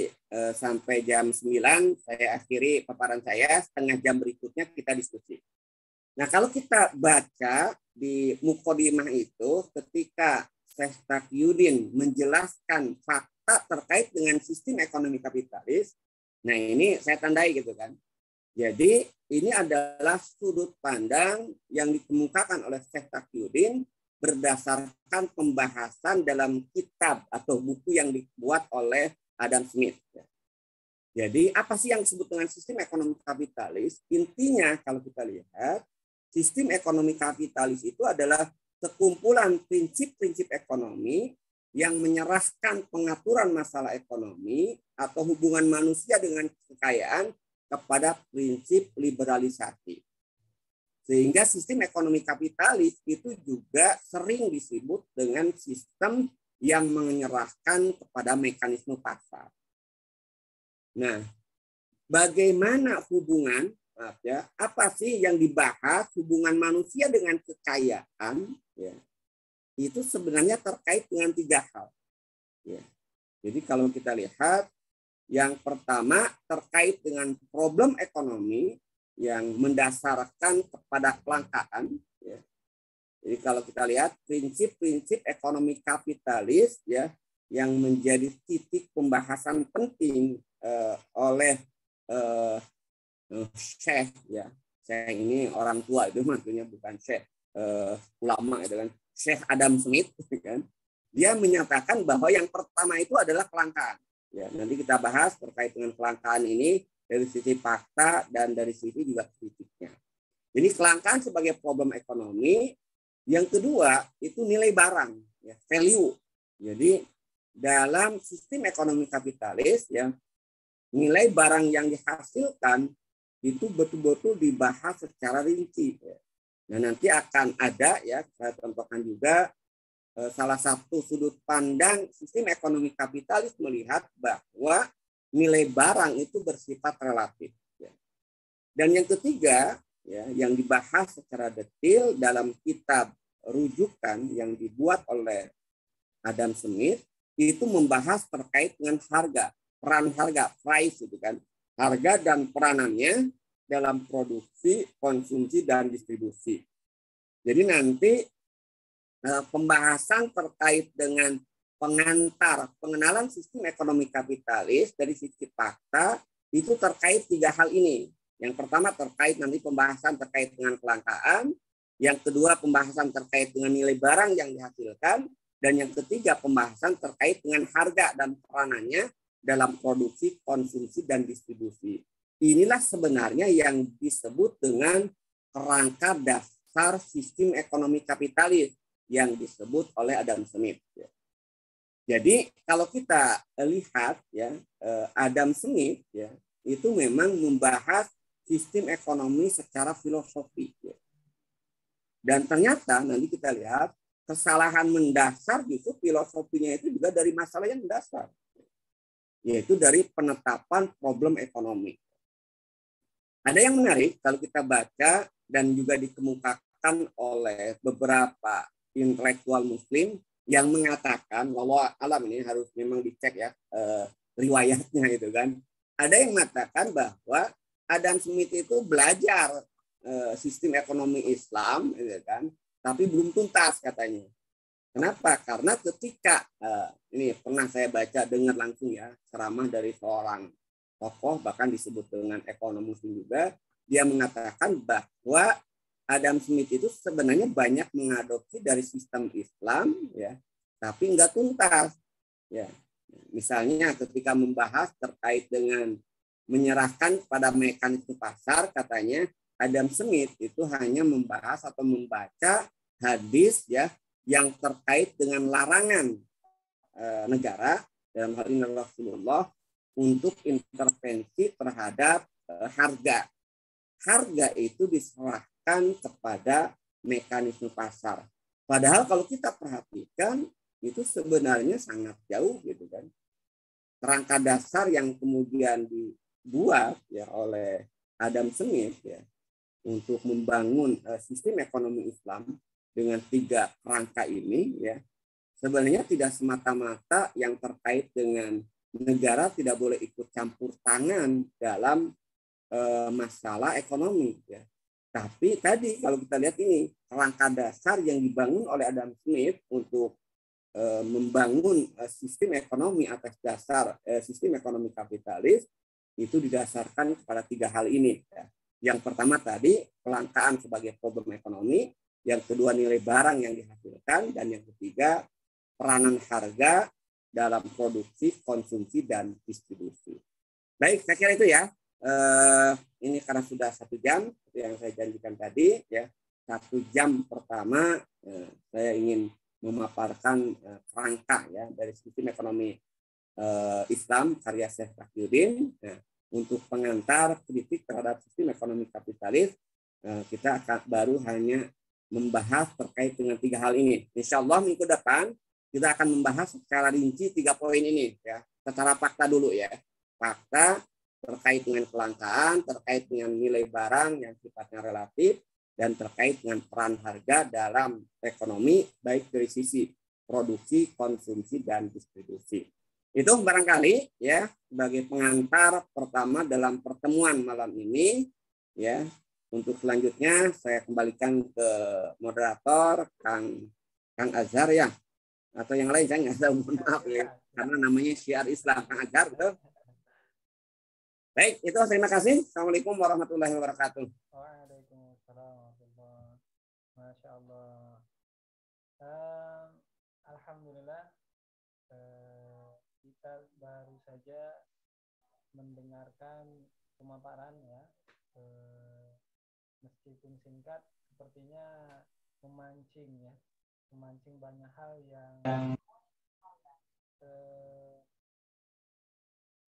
sampai jam 9 saya akhiri paparan saya, setengah jam berikutnya kita diskusi. Nah, kalau kita baca di mukadimah itu ketika Syekh Taqiyuddin menjelaskan fakta terkait dengan sistem ekonomi kapitalis, nah ini saya tandai gitu kan. Jadi ini adalah sudut pandang yang dikemukakan oleh Syekh Taqiyuddin berdasarkan pembahasan dalam kitab atau buku yang dibuat oleh Adam Smith. Jadi apa sih yang disebut dengan sistem ekonomi kapitalis? Intinya kalau kita lihat, sistem ekonomi kapitalis itu adalah sekumpulan prinsip-prinsip ekonomi yang menyerahkan pengaturan masalah ekonomi atau hubungan manusia dengan kekayaan kepada prinsip liberalisasi. Sehingga sistem ekonomi kapitalis itu juga sering disebut dengan sistem yang menyerahkan kepada mekanisme pasar. Nah, bagaimana hubungan maaf ya, apa sih yang dibahas hubungan manusia dengan kekayaan? Ya, itu sebenarnya terkait dengan 3 hal. Ya. Jadi kalau kita lihat, yang pertama terkait dengan problem ekonomi yang mendasarkan kepada kelangkaan. Ya. Jadi kalau kita lihat prinsip-prinsip ekonomi kapitalis ya yang menjadi titik pembahasan penting oleh Syekh ya. Syekh ini orang tua itu maksudnya bukan Syekh ulama itu kan. Syekh Adam Smith kan. Dia menyatakan bahwa yang pertama itu adalah kelangkaan. Ya, nanti kita bahas terkait dengan kelangkaan ini dari sisi fakta dan dari sisi juga kritiknya. Jadi kelangkaan sebagai problem ekonomi. Yang kedua itu nilai barang, ya, value. Jadi dalam sistem ekonomi kapitalis, ya, nilai barang yang dihasilkan itu betul-betul dibahas secara rinci. Ya. Nah, nanti akan ada, ya, saya contohkan juga salah satu sudut pandang sistem ekonomi kapitalis melihat bahwa nilai barang itu bersifat relatif. Ya. Dan yang ketiga, ya, yang dibahas secara detail dalam kitab rujukan yang dibuat oleh Adam Smith itu membahas terkait dengan harga, peran harga, price itu kan, harga dan peranannya dalam produksi, konsumsi dan distribusi. Jadi nanti pembahasan terkait dengan pengenalan sistem ekonomi kapitalis dari sisi fakta itu terkait 3 hal ini. Yang pertama terkait nanti pembahasan terkait dengan kelangkaan, yang kedua pembahasan terkait dengan nilai barang yang dihasilkan, dan yang ketiga pembahasan terkait dengan harga dan peranannya dalam produksi, konsumsi dan distribusi. Inilah sebenarnya yang disebut dengan kerangka dasar sistem ekonomi kapitalis yang disebut oleh Adam Smith. Jadi kalau kita lihat ya Adam Smith ya itu memang membahas sistem ekonomi secara filosofi. Ya. Dan ternyata nanti kita lihat kesalahan mendasar justru filosofinya itu juga dari masalah yang mendasar, yaitu dari penetapan problem ekonomi. Ada yang menarik kalau kita baca dan juga dikemukakan oleh beberapa intelektual Muslim yang mengatakan, wallahu alam ini harus memang dicek ya riwayatnya itu kan. Ada yang mengatakan bahwa Adam Smith itu belajar sistem ekonomi Islam, gitu kan, tapi belum tuntas katanya. Kenapa? Karena ketika ini pernah saya baca dengar langsung ya ceramah dari seorang tokoh bahkan disebut dengan ekonom Muslim juga, dia mengatakan bahwa Adam Smith itu sebenarnya banyak mengadopsi dari sistem Islam ya, tapi enggak tuntas ya. Misalnya ketika membahas terkait dengan menyerahkan pada mekanisme pasar, katanya Adam Smith itu hanya membahas atau membaca hadis ya yang terkait dengan larangan negara dalam hal ini Rasulullah untuk intervensi terhadap harga. Harga itu diserahkan kepada mekanisme pasar. Padahal kalau kita perhatikan itu sebenarnya sangat jauh gitu kan. Kerangka dasar yang kemudian dibuat ya oleh Adam Smith ya untuk membangun sistem ekonomi Islam dengan 3 kerangka ini ya sebenarnya tidak semata-mata yang terkait dengan negara tidak boleh ikut campur tangan dalam masalah ekonomi ya. Tapi tadi kalau kita lihat ini kerangka dasar yang dibangun oleh Adam Smith untuk membangun sistem ekonomi atas dasar sistem ekonomi kapitalis itu didasarkan kepada 3 hal ini ya. Yang pertama tadi kelangkaan sebagai problem ekonomi, yang kedua nilai barang yang dihasilkan, dan yang ketiga peranan harga dalam produksi, konsumsi dan distribusi. Baik, saya kira itu ya. Ini karena sudah 1 jam yang saya janjikan tadi ya. 1 jam pertama saya ingin memaparkan kerangka ya dari sistem ekonomi Islam karya Syekh Taqiyuddin untuk pengantar kritik terhadap sistem ekonomi kapitalis. Kita akan baru hanya membahas terkait dengan 3 hal ini. Insya Allah minggu depan kita akan membahas secara rinci 3 poin ini ya. Secara fakta dulu ya. Fakta terkait dengan kelangkaan, terkait dengan nilai barang yang sifatnya relatif, dan terkait dengan peran harga dalam ekonomi, baik dari sisi produksi, konsumsi, dan distribusi. Itu barangkali ya sebagai pengantar pertama dalam pertemuan malam ini. Ya, untuk selanjutnya saya kembalikan ke moderator Kang Azhar ya, atau yang lain saya nggak tahu, mohon maaf ya, karena namanya syiar Islam Kang Azhar. Betul? Baik, itu terima kasih. Assalamualaikum warahmatullahi wabarakatuh. Waalaikumsalam warahmatullahi wabarakatuh. Masya Allah. Alhamdulillah, kita baru saja mendengarkan pemaparan ya, meskipun singkat, sepertinya memancing ya, memancing banyak hal yang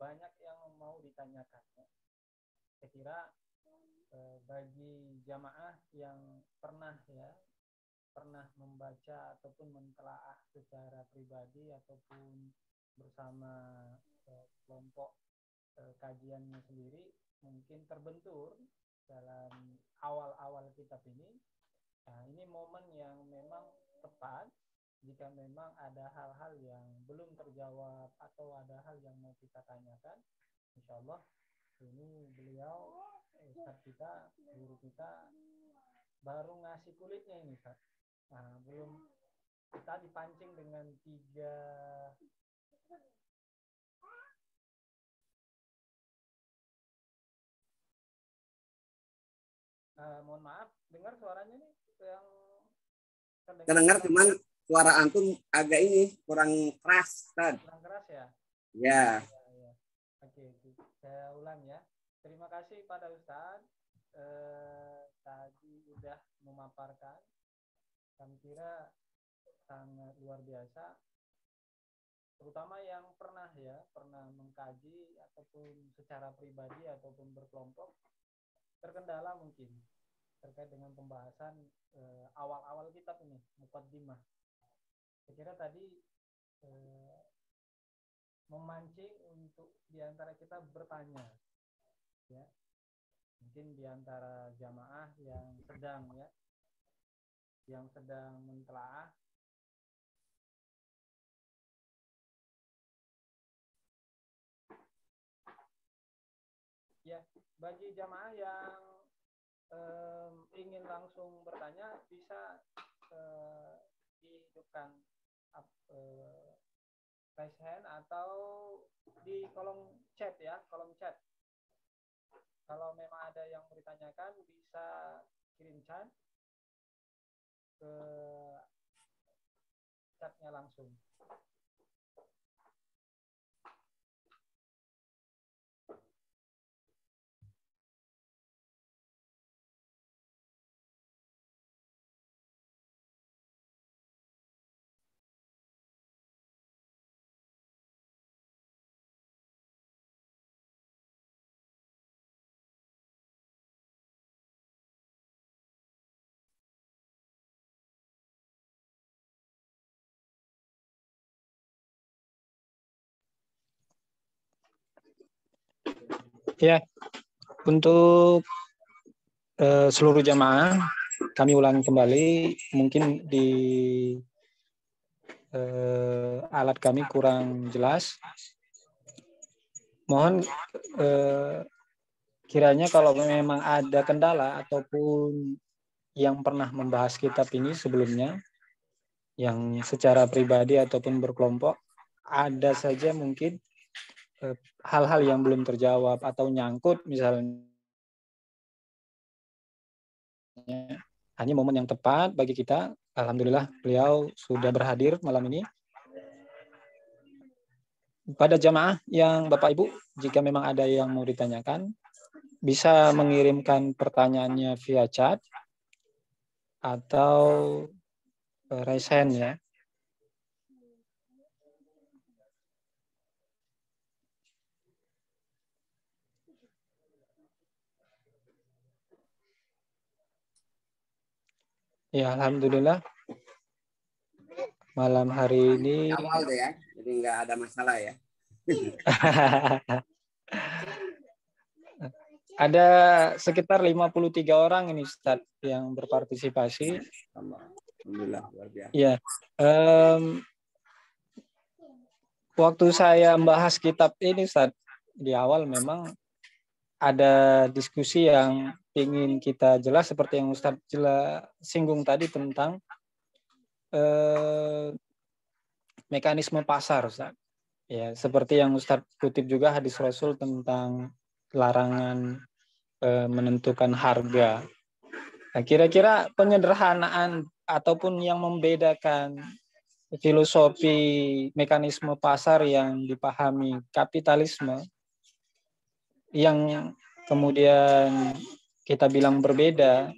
banyak yang mau ditanyakan. Saya kira bagi jamaah yang pernah membaca ataupun mentelaah secara pribadi ataupun bersama kelompok kajiannya sendiri, mungkin terbentur dalam awal-awal kitab ini. Nah, ini momen yang memang tepat jika memang ada hal-hal yang belum terjawab atau ada hal yang mau kita tanyakan. Insya Allah ini beliau, Ustadz kita, guru kita, baru ngasih kulitnya ini, Ustadz. Nah, belum, kita dipancing dengan 3 mohon maaf, dengar suaranya nih yang Kedengar cuman suara antum agak ini kurang keras, Ustaz. Kurang keras ya? Ya. Oke, saya ulang ya. Terima kasih pada Ustadz. Tadi udah memaparkan, kami kira sangat luar biasa. Terutama yang pernah mengkaji ataupun secara pribadi ataupun berkelompok, terkendala mungkin terkait dengan pembahasan awal-awal kitab ini, muqaddimah. Saya kira tadi memancing untuk diantara kita bertanya, ya, mungkin diantara jamaah yang sedang mentelaah. Ya, bagi jamaah yang ingin langsung bertanya, bisa dihidupkan raise hand atau di kolom chat ya, kolom chat. Kalau memang ada yang ditanyakan, bisa kirim chat ke chatnya langsung. Ya, untuk seluruh jamaah, kami ulangi kembali, mungkin di alat kami kurang jelas. Mohon kiranya kalau memang ada kendala ataupun yang pernah membahas kitab ini sebelumnya, yang secara pribadi ataupun berkelompok, ada saja mungkin hal-hal yang belum terjawab atau nyangkut misalnya. Hanya momen yang tepat bagi kita. Alhamdulillah beliau sudah berhadir malam ini. Pada jamaah yang Bapak Ibu, jika memang ada yang mau ditanyakan, bisa mengirimkan pertanyaannya via chat atau raise hand ya. Ya, alhamdulillah malam hari ini awal deh ya, jadi nggak ada masalah ya. Ada sekitar 53 orang ini Ustadz yang berpartisipasi. Alhamdulillah, luar biasa. Ya, waktu saya membahas kitab ini Ustadz, di awal memang ada diskusi yang ingin kita jelas seperti yang Ustadz singgung tadi tentang mekanisme pasar Ustadz. Ya, seperti yang Ustadz kutip juga hadis Rasul tentang larangan menentukan harga. Nah, kira-kira penyederhanaan ataupun yang membedakan filosofi mekanisme pasar yang dipahami kapitalisme yang kemudian kita bilang berbeda,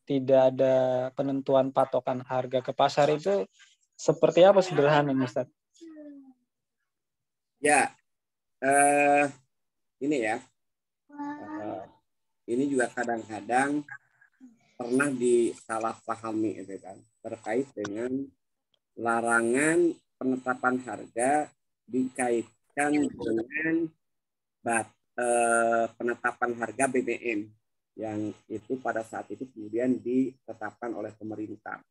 tidak ada penentuan patokan harga ke pasar, itu seperti apa sederhana Ustaz? Ya, ini ya. Ini juga kadang-kadang pernah disalahpahami gitu kan, terkait dengan larangan penetapan harga dikaitkan dengan penetapan harga BBM yang itu pada saat itu kemudian ditetapkan oleh pemerintah.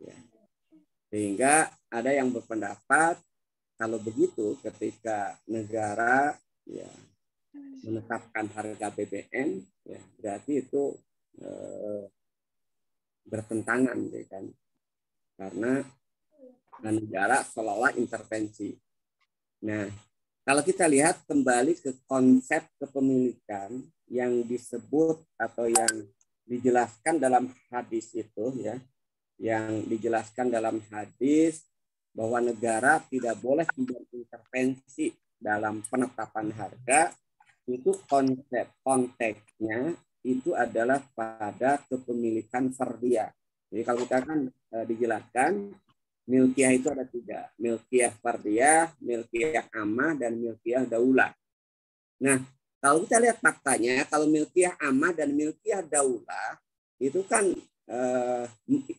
Ya. Sehingga ada yang berpendapat kalau begitu ketika negara ya menetapkan harga BBM, ya berarti itu bertentangan, ya kan? Karena negara seolah-olah intervensi. Nah, kalau kita lihat kembali ke konsep kepemilikan yang disebut atau yang dijelaskan dalam hadis itu, ya, yang dijelaskan dalam hadis bahwa negara tidak boleh berintervensi dalam penetapan harga. Itu konteksnya itu adalah pada kepemilikan fardiyah. Jadi kalau kita kan dijelaskan milkiyah itu ada 3, milkiyah fardiyah, milkiyah amah, dan milkiyah daulah. Nah, kalau kita lihat faktanya, kalau milkiyah amah dan milkiyah daulah itu kan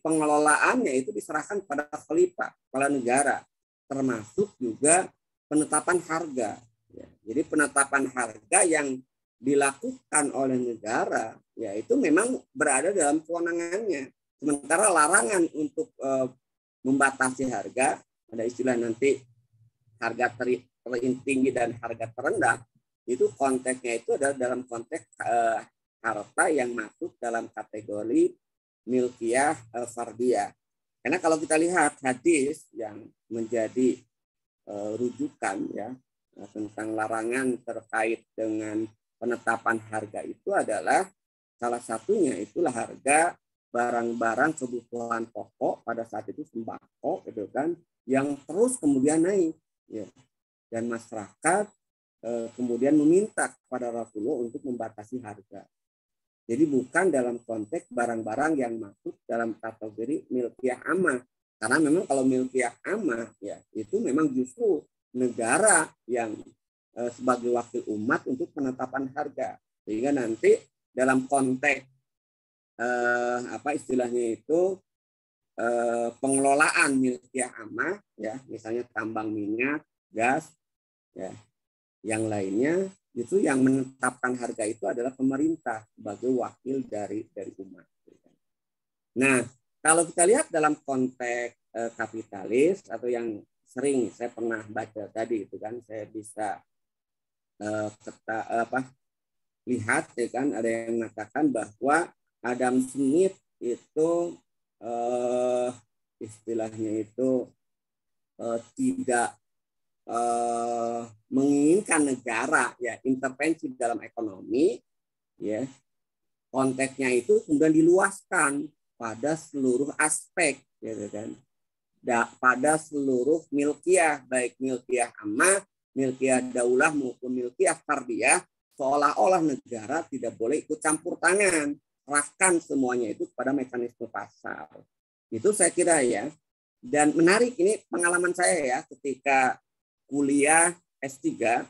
pengelolaannya itu diserahkan pada khalifah, kepala negara, termasuk juga penetapan harga. Ya, jadi penetapan harga yang dilakukan oleh negara, ya itu memang berada dalam kewenangannya. Sementara larangan untuk membatasi harga, ada istilah nanti harga tertinggi dan harga terendah, itu konteksnya itu adalah dalam konteks harta yang masuk dalam kategori milkiyah fardiyah. Karena kalau kita lihat hadis yang menjadi rujukan ya tentang larangan terkait dengan penetapan harga itu adalah salah satunya itulah harga barang-barang kebutuhan pokok pada saat itu sembako gitu kan yang terus kemudian naik ya. Dan masyarakat kemudian meminta kepada Rasulullah untuk membatasi harga. Jadi bukan dalam konteks barang-barang yang masuk dalam kategori milkiyah amah. Karena memang kalau milkiyah amah ya itu memang justru negara yang sebagai wakil umat untuk penetapan harga, sehingga nanti dalam konteks istilahnya itu pengelolaan milkiyah amah ya, misalnya tambang minyak, gas ya, yang lainnya itu yang menetapkan harga itu adalah pemerintah sebagai wakil dari umat. Nah, kalau kita lihat dalam konteks kapitalis atau yang sering saya pernah baca tadi itu kan, saya bisa lihat ya kan, ada yang mengatakan bahwa Adam Smith itu istilahnya itu tidak menginginkan negara ya intervensi dalam ekonomi ya, konteksnya itu kemudian diluaskan pada seluruh aspek gitu kan, pada seluruh milkiyah, baik milkiyah amah, milkiyah daulah maupun milkiyah fardiyah, seolah-olah negara tidak boleh ikut campur tangan, serahkan semuanya itu pada mekanisme pasar. Itu saya kira ya. Dan menarik ini pengalaman saya ya ketika kuliah S3,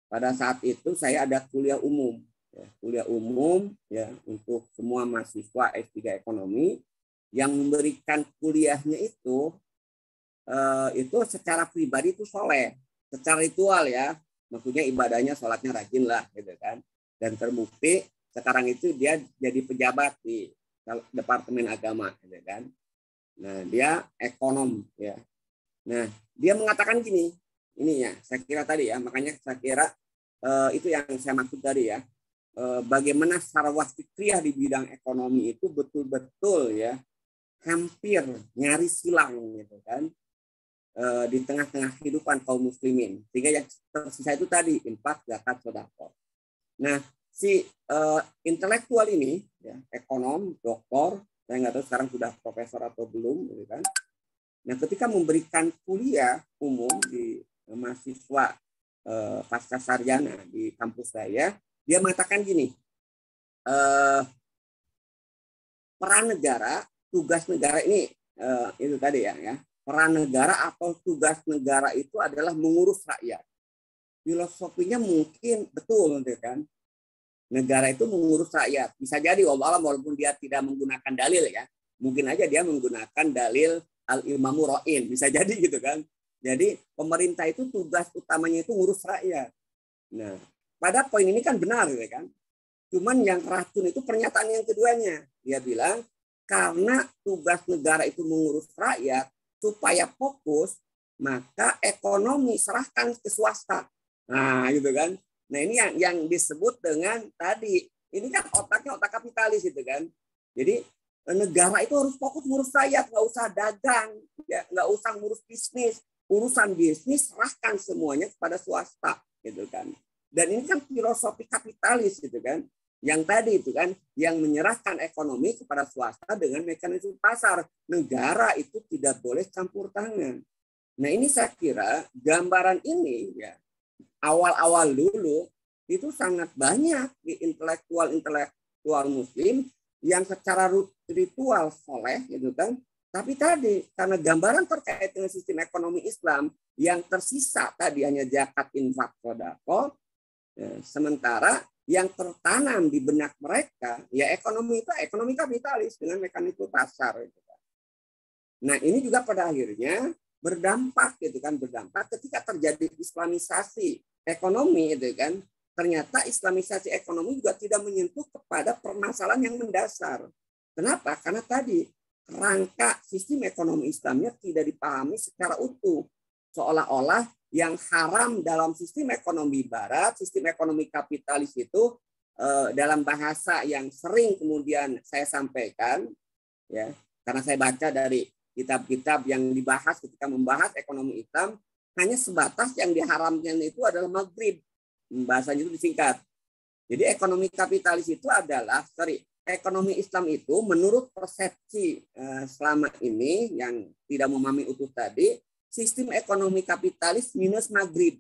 pada saat itu saya ada kuliah umum ya untuk semua mahasiswa S3 ekonomi yang memberikan kuliahnya itu secara pribadi itu soleh, secara ritual ya, maksudnya ibadahnya sholatnya rajin lah gitu kan. dan terbukti sekarang itu dia jadi pejabat di Departemen Agama, gitu kan. Nah, dia ekonom ya. Nah, dia mengatakan gini, ini ya, saya kira tadi ya, makanya saya kira itu yang saya maksud tadi ya. Bagaimana Sarawak Fikriyah di bidang ekonomi itu betul-betul ya hampir nyaris hilang gitu kan di tengah-tengah kehidupan kaum muslimin, sehingga yang tersisa itu tadi infak, zakat, sedekah. Nah, si intelektual ini ya, ekonom, doktor, saya nggak tahu sekarang sudah profesor atau belum gitu kan. Nah, ketika memberikan kuliah umum di mahasiswa pasca sarjana di kampus saya, dia mengatakan gini, peran negara, tugas negara ini itu tadi ya, peran negara atau tugas negara itu adalah mengurus rakyat. Filosofinya mungkin betul, gitu kan? Negara itu mengurus rakyat. Bisa jadi Allah walaupun dia tidak menggunakan dalil ya, mungkin aja dia menggunakan dalil al-imamu ra'in, bisa jadi gitu kan. Jadi pemerintah itu tugas utamanya itu ngurus rakyat. Nah, pada poin ini kan benar gitu kan. Cuman yang racun itu pernyataan yang keduanya. Dia bilang karena tugas negara itu mengurus rakyat supaya fokus, maka ekonomi serahkan ke swasta. Nah, gitu kan. Nah, ini yang disebut dengan tadi, ini kan otaknya otak kapitalis gitu kan. Jadi negara itu harus fokus ngurus rakyat, nggak usah dagang, ya, nggak usah ngurus bisnis. Urusan bisnis serahkan semuanya kepada swasta gitu kan. Dan ini kan filosofi kapitalis gitu kan. Yang tadi itu kan yang menyerahkan ekonomi kepada swasta dengan mekanisme pasar. Negara itu tidak boleh campur tangan. Nah, ini saya kira gambaran ini ya awal-awal dulu itu sangat banyak di intelektual muslim yang secara ritual soleh gitu kan. Tapi tadi karena gambaran terkait dengan sistem ekonomi Islam yang tersisa tadi hanya zakat, infak, sedekah, sementara yang tertanam di benak mereka ya ekonomi itu ekonomi kapitalis dengan mekanisme pasar gitu kan. Nah, ini juga pada akhirnya berdampak gitu kan, berdampak ketika terjadi islamisasi ekonomi itu kan. Ternyata islamisasi ekonomi juga tidak menyentuh kepada permasalahan yang mendasar. Kenapa? Karena tadi kerangka sistem ekonomi Islamnya tidak dipahami secara utuh. Seolah-olah yang haram dalam sistem ekonomi barat, sistem ekonomi kapitalis itu dalam bahasa yang sering kemudian saya sampaikan, ya, karena saya baca dari kitab-kitab yang dibahas ketika membahas ekonomi Islam, hanya sebatas yang diharamkan itu adalah maghrib. Bahasanya itu disingkat. Jadi ekonomi kapitalis itu adalah, ekonomi Islam itu menurut persepsi selama ini yang tidak memahami utuh tadi, sistem ekonomi kapitalis minus maghrib.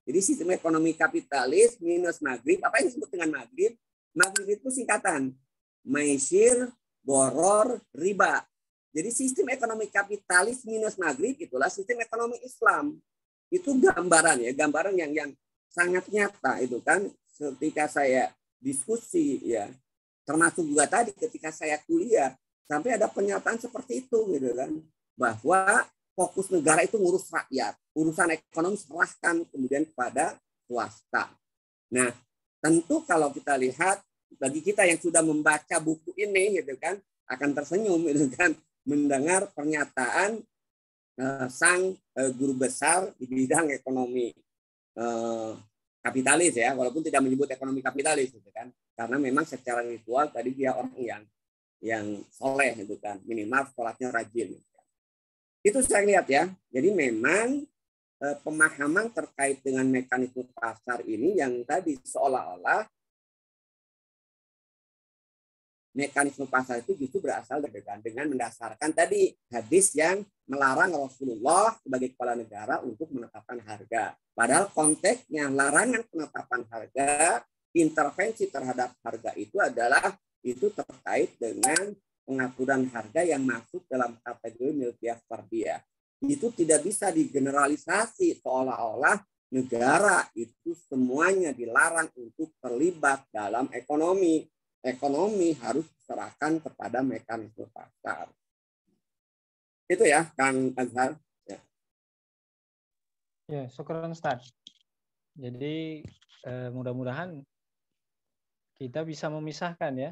Jadi sistem ekonomi kapitalis minus maghrib, apa yang disebut dengan maghrib? Maghrib itu singkatan. Maisir, boror, riba. Jadi sistem ekonomi kapitalis minus maghrib itulah sistem ekonomi Islam. Itu gambaran ya, gambaran yang sangat nyata itu kan ketika saya diskusi ya. Termasuk juga tadi ketika saya kuliah sampai ada pernyataan seperti itu gitu kan, bahwa fokus negara itu ngurus rakyat, urusan ekonomi serahkan kemudian kepada swasta. Nah, tentu kalau kita lihat bagi kita yang sudah membaca buku ini gitu kan akan tersenyum gitu kan mendengar pernyataan sang guru besar di bidang ekonomi kapitalis ya, walaupun tidak menyebut ekonomi kapitalis gitu kan. Karena memang secara ritual tadi dia orang yang soleh gitu kan, minimal sholatnya rajin. Itu saya lihat ya. Jadi memang pemahaman terkait dengan mekanisme pasar ini yang tadi seolah-olah mekanisme pasar itu justru berasal dengan mendasarkan tadi hadis yang melarang Rasulullah sebagai kepala negara untuk menetapkan harga. Padahal konteksnya larangan penetapan harga, intervensi terhadap harga itu adalah itu terkait dengan pengaturan harga yang masuk dalam kategori milkiyah fardiyah. Itu tidak bisa digeneralisasi seolah-olah negara itu semuanya dilarang untuk terlibat dalam ekonomi. Ekonomi harus diserahkan kepada mekanisme pasar. Itu ya, Kang Azhar. Ya, syukur Ustaz. Jadi mudah-mudahan kita bisa memisahkan ya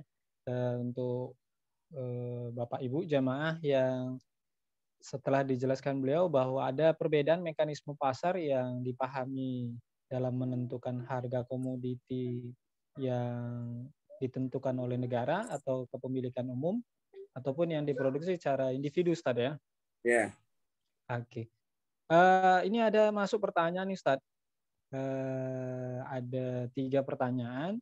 untuk Bapak Ibu jamaah yang setelah dijelaskan beliau bahwa ada perbedaan mekanisme pasar yang dipahami dalam menentukan harga komoditi yang ditentukan oleh negara atau kepemilikan umum ataupun yang diproduksi secara individu, Ustaz ya. Ya. Oke. Ini ada masuk pertanyaan nih, Ustaz. Ada 3 pertanyaan.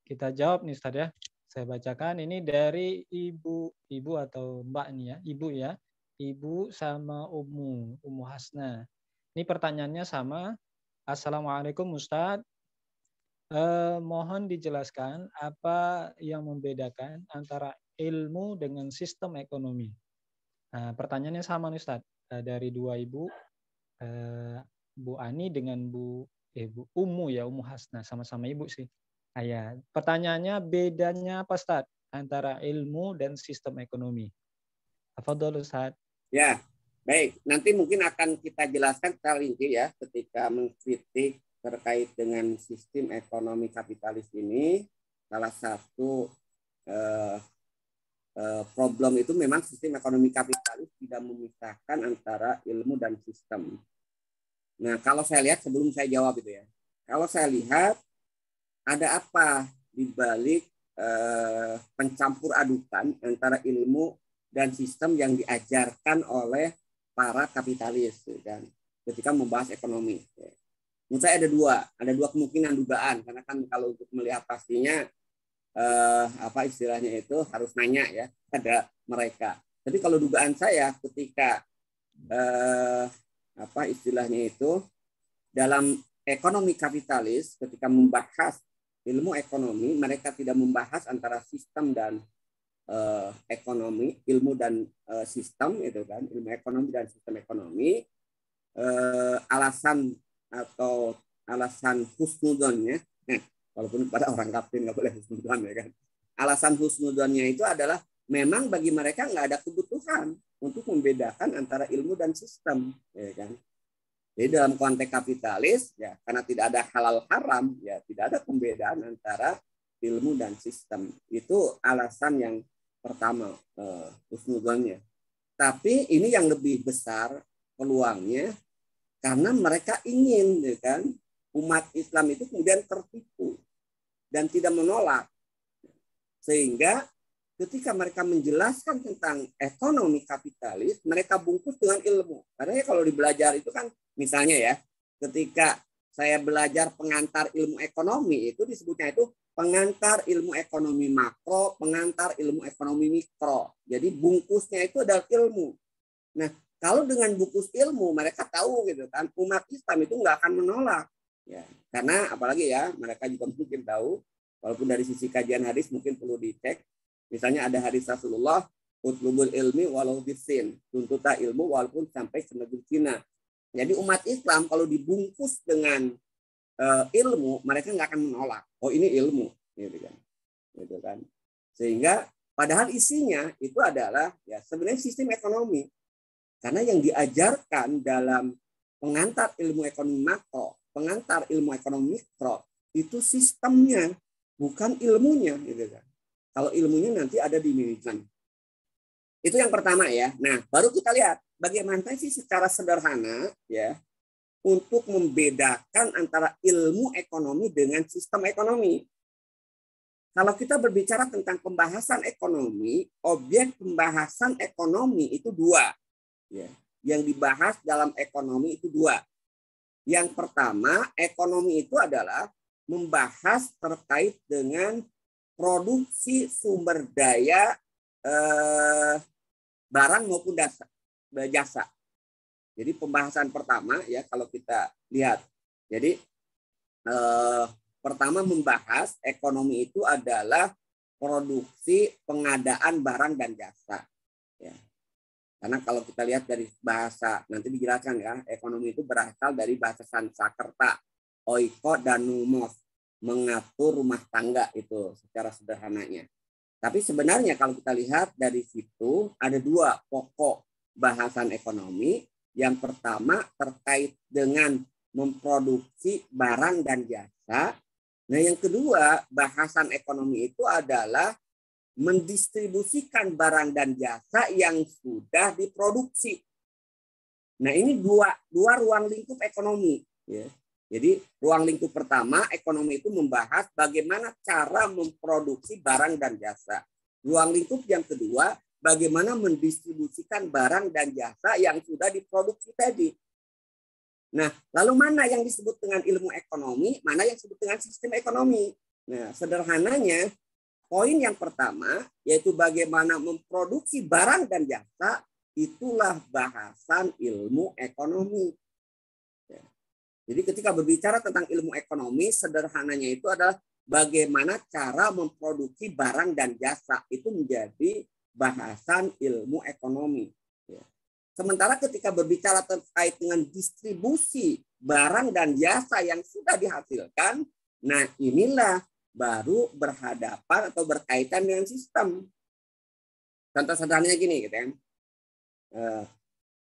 Kita jawab nih, Ustaz ya. Saya bacakan ini dari ibu atau Mbak nih ya, ibu ya. Ibu sama Ummu Hasna. Ini pertanyaannya sama. Assalamualaikum Ustadz. Mohon dijelaskan apa yang membedakan antara ilmu dengan sistem ekonomi. Nah, pertanyaannya sama nih Ustadz. Dari 2 ibu, Bu Ani dengan Bu Ummu ya, Ummu Hasna, sama-sama ibu sih. Nah, ya, pertanyaannya bedanya apa Ustadz antara ilmu dan sistem ekonomi? Tafadhol Ustadz. Ya, baik. Nanti mungkin akan kita jelaskan secara rinci ya ketika mengkritik terkait dengan sistem ekonomi kapitalis ini. Salah satu problem itu memang sistem ekonomi kapitalis tidak memisahkan antara ilmu dan sistem. Nah, kalau saya lihat sebelum saya jawab itu ya, kalau saya lihat ada apa di balik pencampur adukan antara ilmu dan sistem yang diajarkan oleh para kapitalis kan ketika membahas ekonomi. Menurut saya ada dua kemungkinan dugaan, karena kan kalau untuk melihat pastinya apa istilahnya itu harus nanya ya pada mereka. Tapi kalau dugaan saya ketika apa istilahnya itu dalam ekonomi kapitalis ketika membahas ilmu ekonomi, mereka tidak membahas antara sistem dan ekonomi, ilmu dan sistem itu kan, ilmu ekonomi dan sistem ekonomi. Alasan atau alasan husnudonnya, walaupun pada orang kafir nggak boleh husnudon ya kan. Alasan husnudonnya itu adalah memang bagi mereka nggak ada kebutuhan untuk membedakan antara ilmu dan sistem, ya kan. Jadi dalam konteks kapitalis ya, karena tidak ada halal haram ya, tidak ada pembedaan antara ilmu dan sistem. Itu alasan yang pertama husnudonnya. Tapi ini yang lebih besar peluangnya karena mereka ingin ya kan umat Islam itu kemudian tertipu dan tidak menolak. Sehingga ketika mereka menjelaskan tentang ekonomi kapitalis, mereka bungkus dengan ilmu. Karena kalau dibelajar itu kan misalnya ya, ketika saya belajar pengantar ilmu ekonomi itu disebutnya itu pengantar ilmu ekonomi makro, pengantar ilmu ekonomi mikro. Jadi bungkusnya itu adalah ilmu. Nah, kalau dengan bungkus ilmu mereka tahu gitu kan, umat Islam itu nggak akan menolak. Ya, karena apalagi ya, mereka juga mungkin tahu, walaupun dari sisi kajian hadis mungkin perlu dicek. Misalnya ada hadis Rasulullah, utlubul ilmi walau bisin, tuntutlah ilmu walaupun sampai ke negeri Cina. Jadi umat Islam kalau dibungkus dengan ilmu, mereka nggak akan menolak. Oh ini ilmu, gitu kan. Sehingga padahal isinya itu adalah ya sebenarnya sistem ekonomi. Karena yang diajarkan dalam pengantar ilmu ekonomi makro, pengantar ilmu ekonomi mikro itu sistemnya, bukan ilmunya, gitu kan. Kalau ilmunya nanti ada di manajemen. Itu yang pertama ya. Nah, baru kita lihat bagaimana sih secara sederhana ya untuk membedakan antara ilmu ekonomi dengan sistem ekonomi. Kalau kita berbicara tentang pembahasan ekonomi, objek pembahasan ekonomi itu 2. Ya. Yang dibahas dalam ekonomi itu 2. Yang pertama, ekonomi itu adalah membahas terkait dengan produksi sumber daya barang maupun jasa. Jadi pembahasan pertama ya kalau kita lihat. Jadi pertama membahas ekonomi itu adalah produksi pengadaan barang dan jasa. Ya. Karena kalau kita lihat dari bahasa, nanti dijelaskan ya, ekonomi itu berasal dari bahasa Sanskerta, oiko dan numos, mengatur rumah tangga itu secara sederhananya. Tapi sebenarnya kalau kita lihat dari situ ada 2 pokok bahasan ekonomi. Yang pertama terkait dengan memproduksi barang dan jasa. Nah, yang kedua, bahasan ekonomi itu adalah mendistribusikan barang dan jasa yang sudah diproduksi. Nah, ini dua ruang lingkup ekonomi. Ya. Jadi, ruang lingkup pertama, ekonomi itu membahas bagaimana cara memproduksi barang dan jasa. Ruang lingkup yang kedua, bagaimana mendistribusikan barang dan jasa yang sudah diproduksi tadi. Nah, lalu mana yang disebut dengan ilmu ekonomi, mana yang disebut dengan sistem ekonomi? Nah, sederhananya, poin yang pertama, yaitu bagaimana memproduksi barang dan jasa, itulah bahasan ilmu ekonomi. Ya. Jadi ketika berbicara tentang ilmu ekonomi, sederhananya itu adalah bagaimana cara memproduksi barang dan jasa. Itu menjadi bahasan ilmu ekonomi. Ya. Sementara ketika berbicara terkait dengan distribusi barang dan jasa yang sudah dihasilkan, nah inilah baru berhadapan atau berkaitan dengan sistem. Contoh sederhananya gini, gitu kan.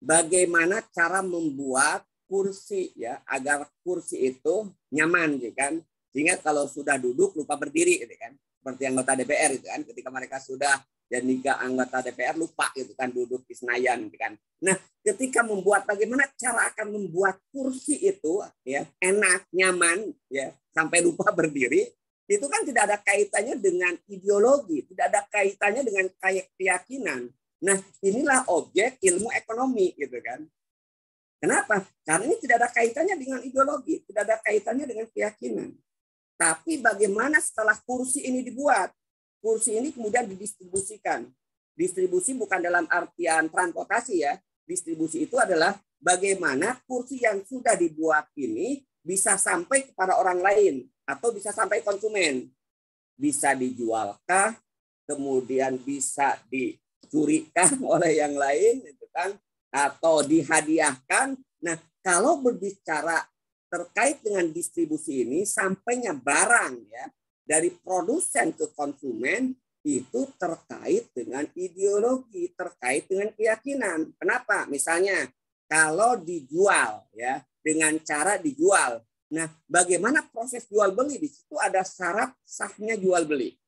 Bagaimana cara membuat kursi ya agar kursi itu nyaman, gitu kan? Sehingga kalau sudah duduk lupa berdiri, gitu kan? Seperti anggota DPR, gitu kan? Ketika mereka sudah dan jika anggota DPR lupa gitu kan duduk di Senayan gitu kan. Nah, ketika membuat bagaimana cara akan membuat kursi itu ya enak, nyaman ya sampai lupa berdiri, itu kan tidak ada kaitannya dengan ideologi, tidak ada kaitannya dengan keyakinan. Nah, inilah objek ilmu ekonomi gitu kan. Kenapa? Karena ini tidak ada kaitannya dengan ideologi, tidak ada kaitannya dengan keyakinan. Tapi bagaimana setelah kursi ini dibuat? Kursi ini kemudian didistribusikan. Distribusi bukan dalam artian transportasi ya. Distribusi itu adalah bagaimana kursi yang sudah dibuat ini bisa sampai kepada orang lain atau bisa sampai konsumen. Bisa dijualkah, kemudian bisa dicurikan oleh yang lain gitu kan, atau dihadiahkan. Nah, kalau berbicara terkait dengan distribusi ini sampainya barang ya dari produsen ke konsumen itu terkait dengan ideologi, terkait dengan keyakinan. Kenapa? Misalnya kalau dijual ya dengan cara dijual. Nah, bagaimana proses jual beli? Di situ ada syarat sahnya jual beli.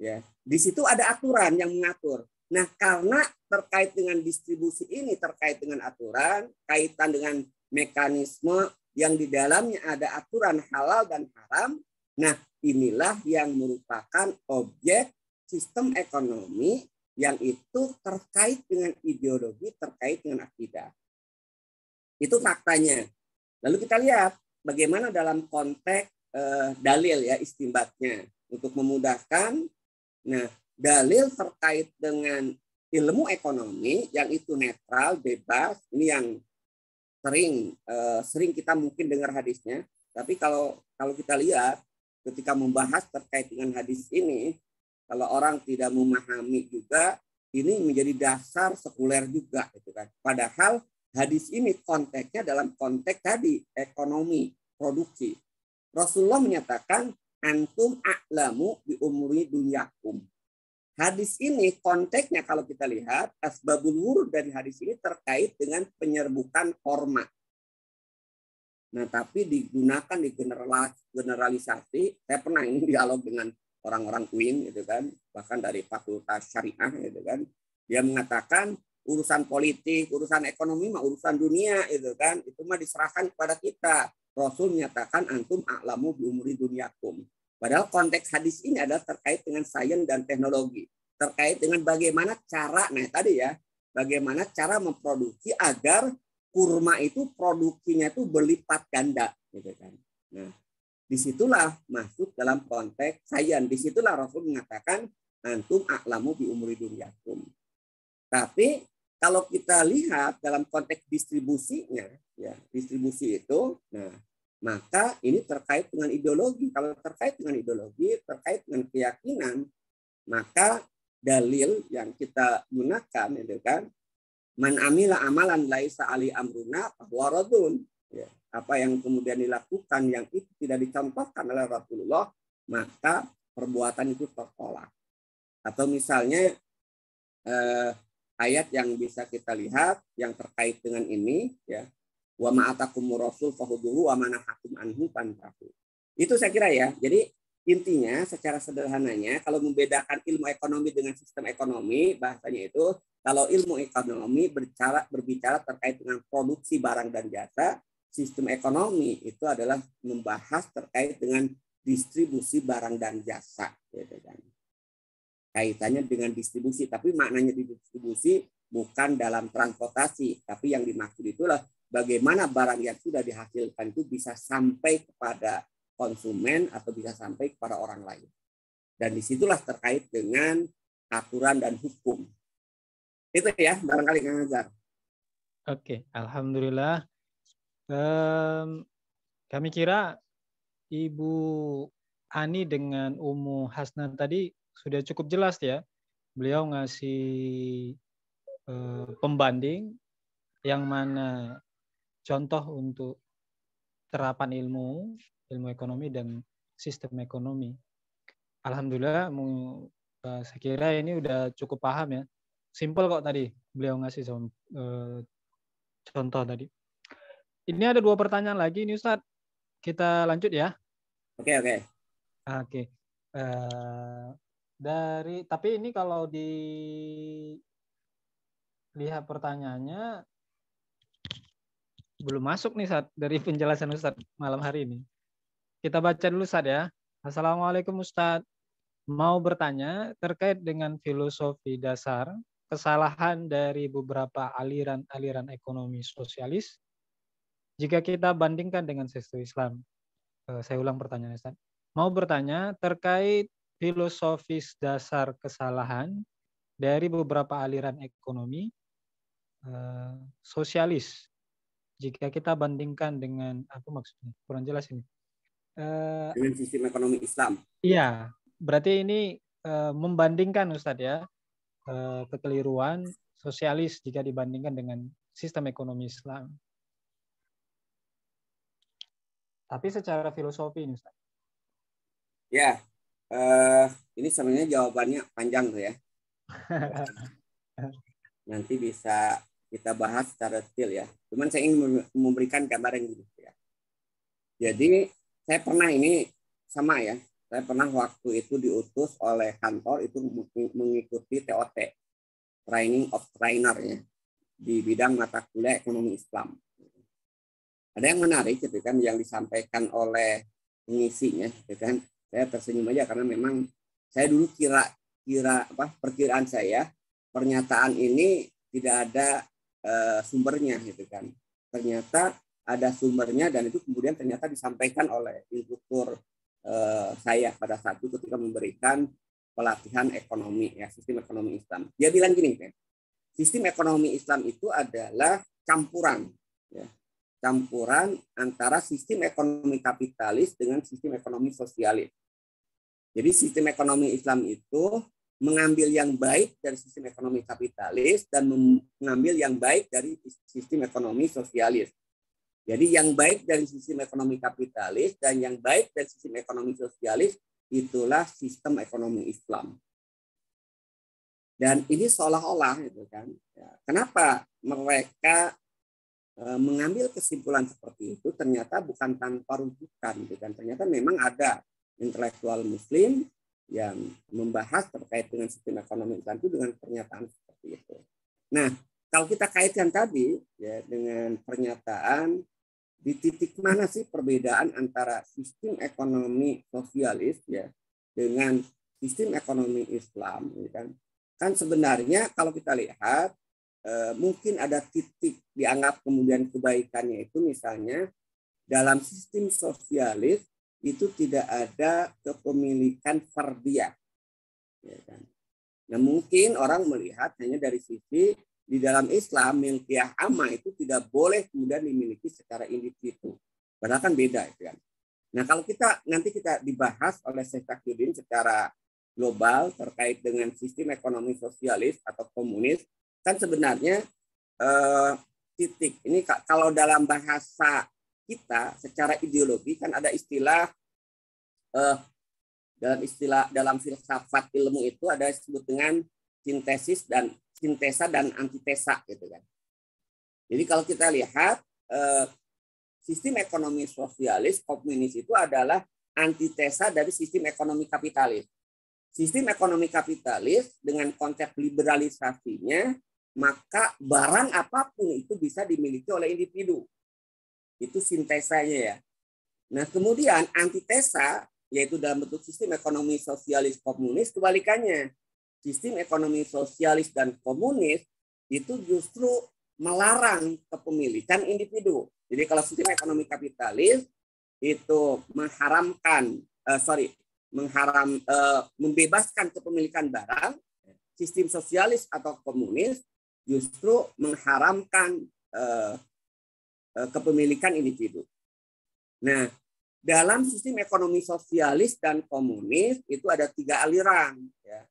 Ya, di situ ada aturan yang mengatur. Nah, karena terkait dengan distribusi ini terkait dengan aturan, kaitan dengan mekanisme yang di dalamnya ada aturan halal dan haram. Nah, inilah yang merupakan objek sistem ekonomi yang itu terkait dengan ideologi, terkait dengan akidah. Itu faktanya. Lalu kita lihat bagaimana dalam konteks dalil ya istinbatnya untuk memudahkan. Nah, dalil terkait dengan ilmu ekonomi yang itu netral, bebas. Ini yang sering kita mungkin dengar hadisnya. Tapi kalau kita lihat ketika membahas terkait dengan hadis ini, kalau orang tidak memahami juga, ini menjadi dasar sekuler juga, gitu kan. Padahal hadis ini konteksnya dalam konteks tadi ekonomi, produksi. Rasulullah menyatakan antum a'lamu bi umuri dunyakum. Hadis ini konteksnya kalau kita lihat asbabul wurud dari hadis ini terkait dengan penyerbukan korma. Nah, tapi digunakan di generalisasi. Saya pernah ini dialog dengan orang-orang UIN gitu kan, bahkan dari Fakultas Syariah gitu kan. Dia mengatakan urusan politik, urusan ekonomi mah urusan dunia gitu kan. Itu mah diserahkan kepada kita. Rasul menyatakan antum a'lamu bi umuri dunyakum. Padahal konteks hadis ini adalah terkait dengan sains dan teknologi, terkait dengan bagaimana cara, nah tadi ya, bagaimana cara memproduksi agar kurma itu produksinya itu berlipat ganda, gitu kan. Nah, disitulah masuk dalam konteks sains. Disitulah Rasul mengatakan antum a'lamu bi umuri dunyakum. Tapi kalau kita lihat dalam konteks distribusinya, ya distribusi itu, nah maka ini terkait dengan ideologi. Kalau terkait dengan ideologi, terkait dengan keyakinan, maka dalil yang kita gunakan itu kan man amila amalan laisa ali amruna fahuwa radun. Ya, apa yang kemudian dilakukan yang itu tidak dicontohkan oleh Rasulullah, maka perbuatan itu tertolak. Atau misalnya ayat yang bisa kita lihat yang terkait dengan ini ya, wa ma'atakumur rasul fahuduhu wa manahakum anhu fantahu. Itu saya kira ya. Jadi intinya secara sederhananya kalau membedakan ilmu ekonomi dengan sistem ekonomi, bahasanya itu kalau ilmu ekonomi berbicara terkait dengan produksi barang dan jasa, sistem ekonomi itu adalah membahas terkait dengan distribusi barang dan jasa, gitu kan. Kaitannya dengan distribusi, tapi maknanya distribusi bukan dalam transportasi, tapi yang dimaksud itulah bagaimana barang yang sudah dihasilkan itu bisa sampai kepada konsumen atau bisa sampai kepada orang lain. Dan disitulah terkait dengan aturan dan hukum. Itu ya, barangkali Kang Azhar. Oke, alhamdulillah. Kami kira Ibu Ani dengan Umu Hasnan tadi sudah cukup jelas ya. Beliau ngasih pembanding yang mana contoh untuk terapan ilmu ekonomi dan sistem ekonomi. Alhamdulillah, saya kira ini udah cukup paham ya. Simpel kok tadi beliau ngasih contoh tadi. Ini ada 2 pertanyaan lagi ini Ustadz. Kita lanjut ya. Oke. Tapi ini kalau dilihat pertanyaannya belum masuk nih Ustadz dari penjelasan Ustadz malam hari ini. Kita baca dulu Ustadz ya. Assalamualaikum Ustadz. Mau bertanya terkait dengan filosofi dasar kesalahan dari beberapa aliran ekonomi sosialis jika kita bandingkan dengan sistem Islam. Saya ulang pertanyaan Ustadz. Mau bertanya terkait filosofis dasar kesalahan dari beberapa aliran ekonomi sosialis jika kita bandingkan dengan apa maksudnya? Kurang jelas ini. Dengan sistem ekonomi Islam. Iya, berarti ini membandingkan Ustadz ya kekeliruan sosialis jika dibandingkan dengan sistem ekonomi Islam. Tapi secara filosofi ini Ustadz. Ya, ini sebenarnya jawabannya panjang tuh ya. Nanti bisa kita bahas secara detail ya. Cuman saya ingin memberikan gambaran gitu ya. Jadi saya pernah ini sama ya. Saya pernah waktu itu diutus oleh kantor itu mengikuti TOT, Training of Trainer ya, di bidang mata kuliah ekonomi Islam. Ada yang menarik gitu kan yang disampaikan oleh pengisinya, gitu kan. Saya tersenyum aja karena memang saya dulu kira perkiraan saya pernyataan ini tidak ada sumbernya gitu kan. Ternyata ada sumbernya dan itu kemudian ternyata disampaikan oleh instruktur saya pada saat itu ketika memberikan pelatihan ekonomi ya, sistem ekonomi Islam. Dia bilang gini kan, sistem ekonomi Islam itu adalah campuran ya, campuran antara sistem ekonomi kapitalis dengan sistem ekonomi sosialis. Jadi sistem ekonomi Islam itu mengambil yang baik dari sistem ekonomi kapitalis dan mengambil yang baik dari sistem ekonomi sosialis. Jadi yang baik dari sistem ekonomi kapitalis dan yang baik dari sistem ekonomi sosialis itulah sistem ekonomi Islam. Dan ini seolah-olah gitu kan. Ya, kenapa mereka mengambil kesimpulan seperti itu ternyata bukan tanpa rujukan gitu kan. Ternyata memang ada intelektual muslim yang membahas terkait dengan sistem ekonomi Islam itu dengan pernyataan seperti itu. Nah, kalau kita kaitkan tadi ya dengan pernyataan di titik mana sih perbedaan antara sistem ekonomi sosialis ya dengan sistem ekonomi Islam ya kan? Kan sebenarnya kalau kita lihat mungkin ada titik dianggap kemudian kebaikannya itu misalnya dalam sistem sosialis itu tidak ada kepemilikan fardiyah ya kan? Nah mungkin orang melihat hanya dari sisi di dalam Islam milkiyah amma itu tidak boleh kemudian dimiliki secara individu. Padahal kan beda itu kan. Nah kalau nanti kita dibahas oleh Syekh Taqiyuddin secara global terkait dengan sistem ekonomi sosialis atau komunis, kan sebenarnya titik ini kalau dalam bahasa kita secara ideologi kan ada istilah dalam filsafat ilmu itu ada disebut dengan sintesa dan antitesa gitu kan. Jadi kalau kita lihat sistem ekonomi sosialis komunis itu adalah antitesa dari sistem ekonomi kapitalis. Sistem ekonomi kapitalis dengan konsep liberalisasinya, maka barang apapun itu bisa dimiliki oleh individu. Itu sintesanya ya. Nah, kemudian antitesa, yaitu dalam bentuk sistem ekonomi sosialis komunis, kebalikannya. Sistem ekonomi sosialis dan komunis itu justru melarang kepemilikan individu. Jadi kalau sistem ekonomi kapitalis itu membebaskan kepemilikan barang, sistem sosialis atau komunis justru mengharamkan kepemilikan individu. Nah, dalam sistem ekonomi sosialis dan komunis itu ada 3 aliran. Ya.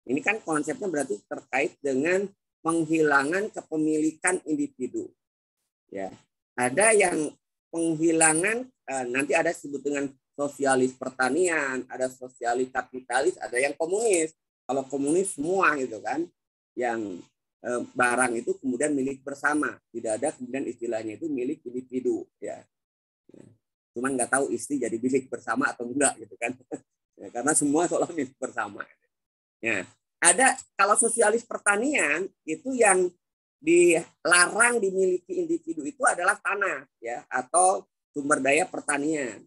Ini kan konsepnya berarti terkait dengan penghilangan kepemilikan individu. Ya, ada yang penghilangan nanti ada disebut dengan sosialis pertanian, ada sosialis kapitalis, ada yang komunis. Kalau komunis semua gitu kan, yang barang itu kemudian milik bersama, tidak ada kemudian istilahnya itu milik individu. Ya, cuman nggak tahu istri jadi milik bersama atau enggak gitu kan, ya, karena semua seolah milik bersama. Ya. Ada kalau sosialis pertanian itu yang dilarang dimiliki individu itu adalah tanah ya atau sumber daya pertanian.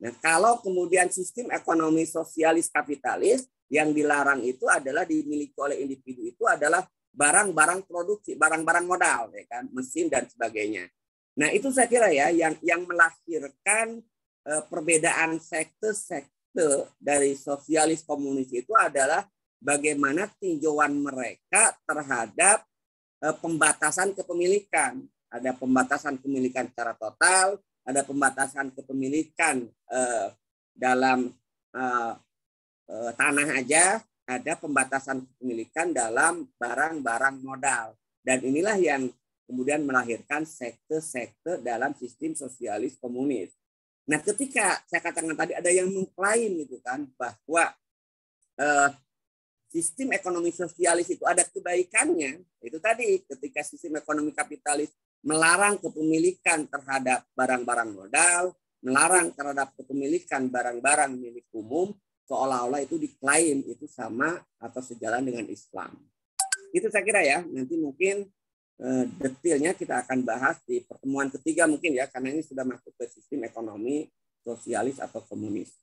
Nah, kalau kemudian sistem ekonomi sosialis kapitalis yang dilarang itu adalah dimiliki oleh individu itu adalah barang-barang produksi, barang-barang modal ya kan, mesin dan sebagainya. Nah, itu saya kira ya yang melahirkan perbedaan sekte-sekte dari sosialis komunis itu adalah bagaimana tinjauan mereka terhadap pembatasan kepemilikan. Ada pembatasan kepemilikan secara total, ada pembatasan kepemilikan dalam tanah aja, ada pembatasan kepemilikan dalam barang-barang modal. Dan inilah yang kemudian melahirkan sekte-sekte dalam sistem sosialis komunis. Nah, ketika saya katakan tadi ada yang mengklaim itu kan bahwa sistem ekonomi sosialis itu ada kebaikannya, itu tadi ketika sistem ekonomi kapitalis melarang kepemilikan terhadap barang-barang modal, melarang terhadap kepemilikan barang-barang milik umum, seolah-olah itu diklaim itu sama atau sejalan dengan Islam. Itu saya kira ya, nanti mungkin detailnya kita akan bahas di pertemuan ketiga mungkin ya, karena ini sudah masuk ke sistem ekonomi sosialis atau komunis.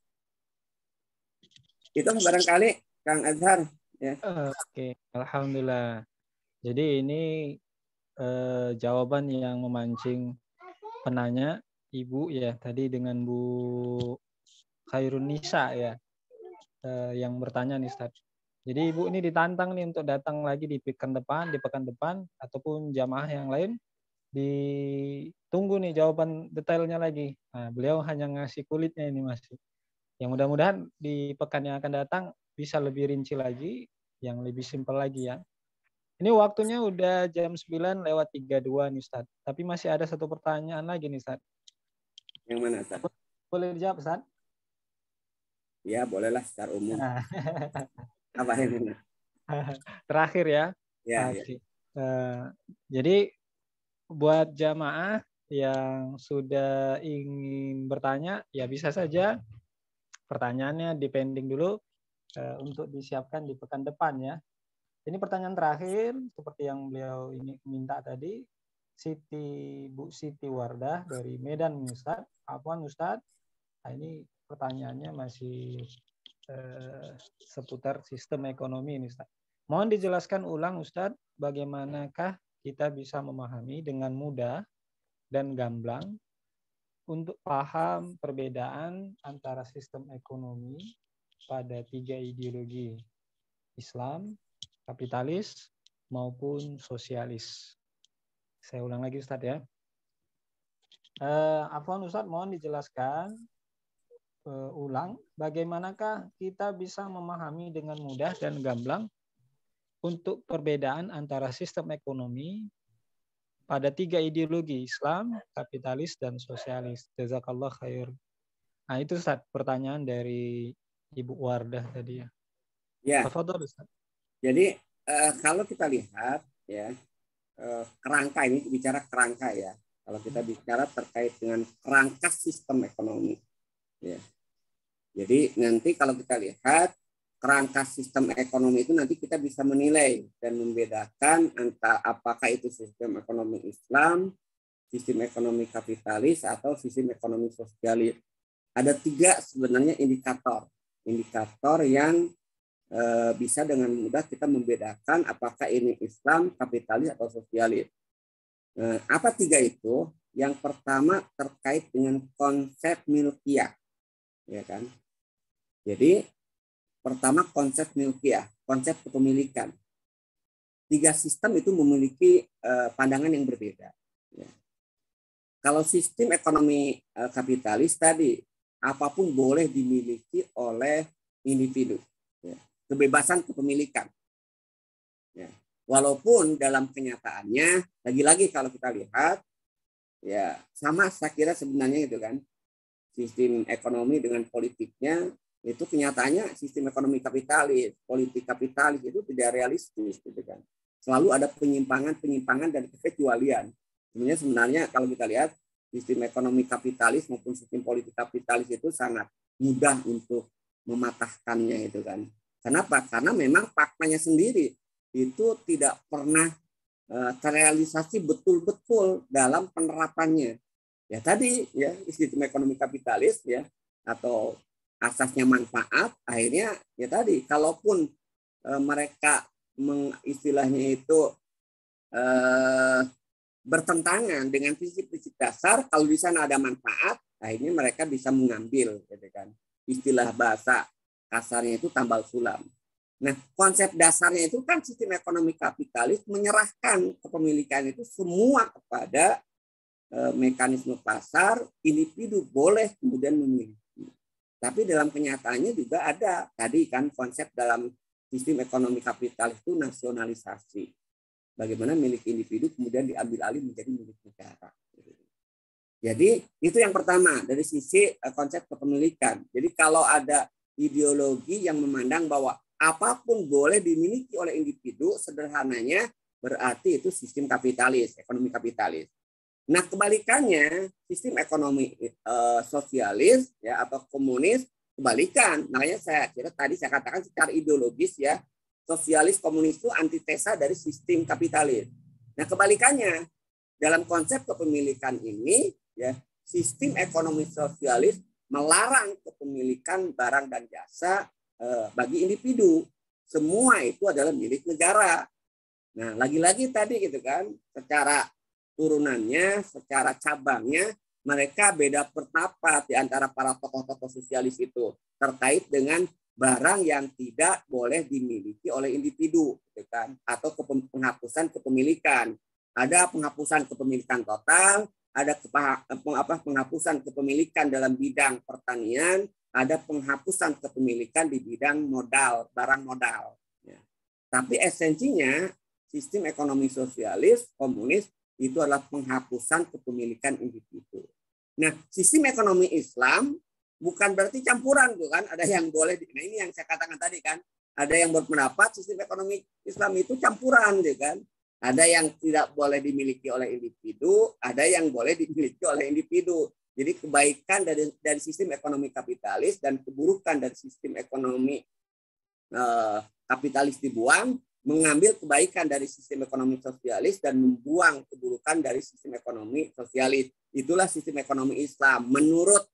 Itu barangkali Kang Azhar. Ya. Oke, alhamdulillah. Jadi ini jawaban yang memancing penanya Ibu ya tadi dengan Bu Khairun Nisa ya yang bertanya nih Ustaz. Jadi Ibu ini ditantang nih untuk datang lagi di pekan depan ataupun jamaah yang lain ditunggu nih jawaban detailnya lagi. Nah, beliau hanya ngasih kulitnya ini masih. Yang mudah-mudahan di pekan yang akan datang bisa lebih rinci lagi, yang lebih simpel lagi ya. Ini waktunya udah jam 9:32 nih Ustaz. Tapi masih ada satu pertanyaan lagi nih Ustaz. Yang mana Ustaz? Boleh dijawab Ustaz? Ya, bolehlah secara umum. Apa ini? Terakhir ya. Ya, Oke. Jadi buat jamaah yang sudah ingin bertanya, ya bisa saja pertanyaannya dipending dulu untuk disiapkan di pekan depan ya. Ini pertanyaan terakhir seperti yang beliau ini minta tadi, Bu Siti Wardah dari Medan Ustaz. Afwan Ustaz. Nah, ini pertanyaannya masih seputar sistem ekonomi ini Ustaz. Mohon dijelaskan ulang Ustaz, bagaimanakah kita bisa memahami dengan mudah dan gamblang untuk paham perbedaan antara sistem ekonomi pada 3 ideologi, Islam, kapitalis, maupun sosialis. Saya ulang lagi Ustaz ya. Afwan Ustaz, mohon dijelaskan ulang bagaimanakah kita bisa memahami dengan mudah dan gamblang untuk perbedaan antara sistem ekonomi pada 3 ideologi, Islam, kapitalis, dan sosialis. Jazakallah khair. Nah, itu Ustaz, pertanyaan dari Ibu Wardah tadi ya. Ya. Tafadhol Ustaz. Jadi kalau kita lihat ya kerangka ini bicara kerangka ya. Kalau kita bicara terkait dengan kerangka sistem ekonomi, ya. Jadi nanti kalau kita lihat kerangka sistem ekonomi itu nanti kita bisa menilai dan membedakan antara apakah itu sistem ekonomi Islam, sistem ekonomi kapitalis, atau sistem ekonomi sosialis. Ada 3 sebenarnya indikator yang bisa dengan mudah kita membedakan apakah ini Islam, kapitalis, atau sosialis. Apa 3 itu? Yang pertama terkait dengan konsep milkiyah, ya kan? Jadi pertama konsep milkiyah, konsep kepemilikan. 3 sistem itu memiliki pandangan yang berbeda. Ya. Kalau sistem ekonomi kapitalis tadi, apapun boleh dimiliki oleh individu. Ya. Kebebasan kepemilikan. Ya. Walaupun dalam kenyataannya, lagi-lagi kalau kita lihat, ya sama saya kira sebenarnya itu kan, sistem ekonomi dengan politiknya, itu kenyataannya sistem ekonomi kapitalis, politik kapitalis itu tidak realistis gitu kan. Selalu ada penyimpangan dan kekecualian. Sebenarnya kalau kita lihat sistem ekonomi kapitalis maupun sistem politik kapitalis itu sangat mudah untuk mematahkannya itu kan. Kenapa? Karena memang faktanya sendiri itu tidak pernah terrealisasi betul-betul dalam penerapannya. Ya tadi ya sistem ekonomi kapitalis ya atau asasnya manfaat, akhirnya ya tadi kalaupun mereka istilahnya itu bertentangan dengan prinsip-prinsip dasar, kalau di sana ada manfaat, akhirnya mereka bisa mengambil, gitu kan. Istilah bahasa kasarnya itu tambal sulam. Nah, konsep dasarnya itu kan sistem ekonomi kapitalis menyerahkan kepemilikan itu semua kepada mekanisme pasar, individu boleh kemudian memilih. Tapi dalam kenyataannya juga ada tadi kan konsep dalam sistem ekonomi kapitalis itu nasionalisasi. Bagaimana milik individu kemudian diambil alih menjadi milik negara. Jadi itu yang pertama dari sisi konsep kepemilikan. Jadi kalau ada ideologi yang memandang bahwa apapun boleh dimiliki oleh individu, sederhananya berarti itu sistem kapitalis, ekonomi kapitalis. Nah, kebalikannya sistem ekonomi sosialis ya atau komunis kebalikan. Makanya saya kira tadi saya katakan secara ideologis ya sosialis komunis itu antitesa dari sistem kapitalis. Nah, kebalikannya dalam konsep kepemilikan ini ya sistem ekonomi sosialis melarang kepemilikan barang dan jasa bagi individu. Semua itu adalah milik negara. Nah, lagi-lagi tadi gitu kan secara turunannya, secara cabangnya, mereka beda pendapat di antara para tokoh-tokoh sosialis itu terkait dengan barang yang tidak boleh dimiliki oleh individu, gitu kan? Atau penghapusan kepemilikan. Ada penghapusan kepemilikan total, ada penghapusan kepemilikan dalam bidang pertanian, ada penghapusan kepemilikan di bidang modal, barang modal. Ya. Tapi esensinya sistem ekonomi sosialis, komunis itu adalah penghapusan kepemilikan individu. Nah, sistem ekonomi Islam bukan berarti campuran tuh kan, ada yang boleh. Nah, ini yang saya katakan tadi kan, ada yang berpendapat sistem ekonomi Islam itu campuran tuh kan. Ada yang tidak boleh dimiliki oleh individu, ada yang boleh dimiliki oleh individu. Jadi kebaikan dari sistem ekonomi kapitalis dan keburukan dari sistem ekonomi kapitalis dibuang, mengambil kebaikan dari sistem ekonomi sosialis dan membuang keburukan dari sistem ekonomi sosialis. Itulah sistem ekonomi Islam menurut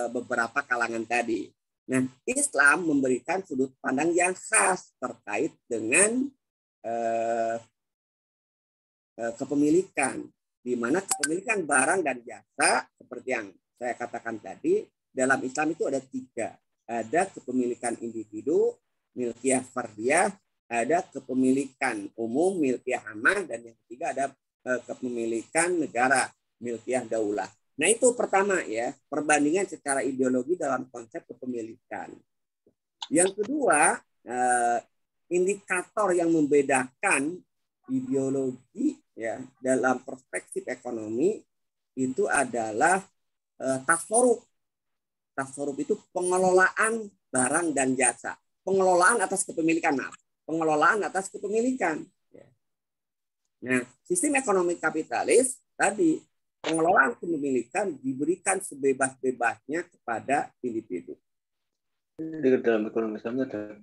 beberapa kalangan tadi. Nah, Islam memberikan sudut pandang yang khas terkait dengan kepemilikan, di mana kepemilikan barang dan jasa seperti yang saya katakan tadi dalam Islam itu ada 3. Ada kepemilikan individu, milkiyah fardiyah, ada kepemilikan umum, milkiyah ammah, dan yang ketiga ada kepemilikan negara, milkiyah daulah. Nah, itu pertama ya, perbandingan secara ideologi dalam konsep kepemilikan. Yang kedua, indikator yang membedakan ideologi ya dalam perspektif ekonomi itu adalah tasarruf. Tasarruf itu pengelolaan barang dan jasa. Pengelolaan atas kepemilikan, pengelolaan atas kepemilikan. Nah, sistem ekonomi kapitalis tadi pengelolaan kepemilikan diberikan sebebas-bebasnya kepada individu. Di dalam ekonomi Islam ada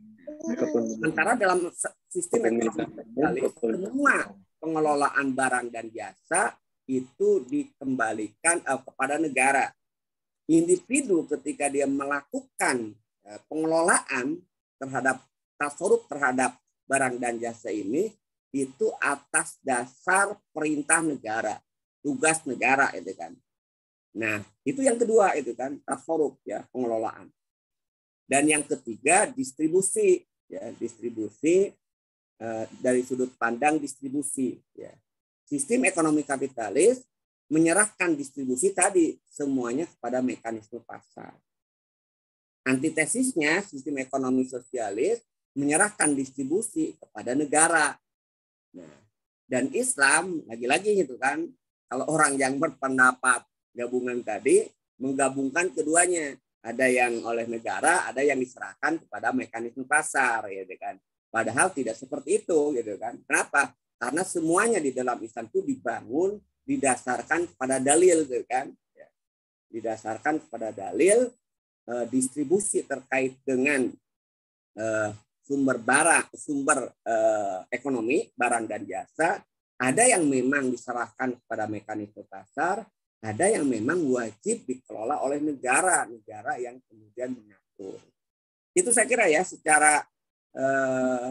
Sementara dalam sistem ekonomi kapitalis, semua pengelolaan barang dan jasa itu dikembalikan kepada negara. Individu ketika dia melakukan pengelolaan terhadap tasarruf terhadap barang dan jasa ini itu atas dasar perintah negara, tugas negara itu kan. Nah, itu yang kedua itu kan tasarruf ya, pengelolaan. Dan yang ketiga distribusi ya, distribusi dari sudut pandang distribusi ya. Sistem ekonomi kapitalis menyerahkan distribusi tadi semuanya kepada mekanisme pasar. Antitesisnya sistem ekonomi sosialis menyerahkan distribusi kepada negara. Nah, dan Islam lagi-lagi itu kan, kalau orang yang berpendapat gabungan tadi menggabungkan keduanya, ada yang oleh negara, ada yang diserahkan kepada mekanisme pasar, gitu kan. Padahal tidak seperti itu, gitu kan. Kenapa? Karena semuanya di dalam Islam itu dibangun didasarkan kepada dalil, gitu kan. Didasarkan kepada dalil distribusi terkait dengan sumber ekonomi, barang dan jasa, ada yang memang diserahkan kepada mekanisme pasar, ada yang memang wajib dikelola oleh negara yang kemudian mengatur. Itu saya kira ya secara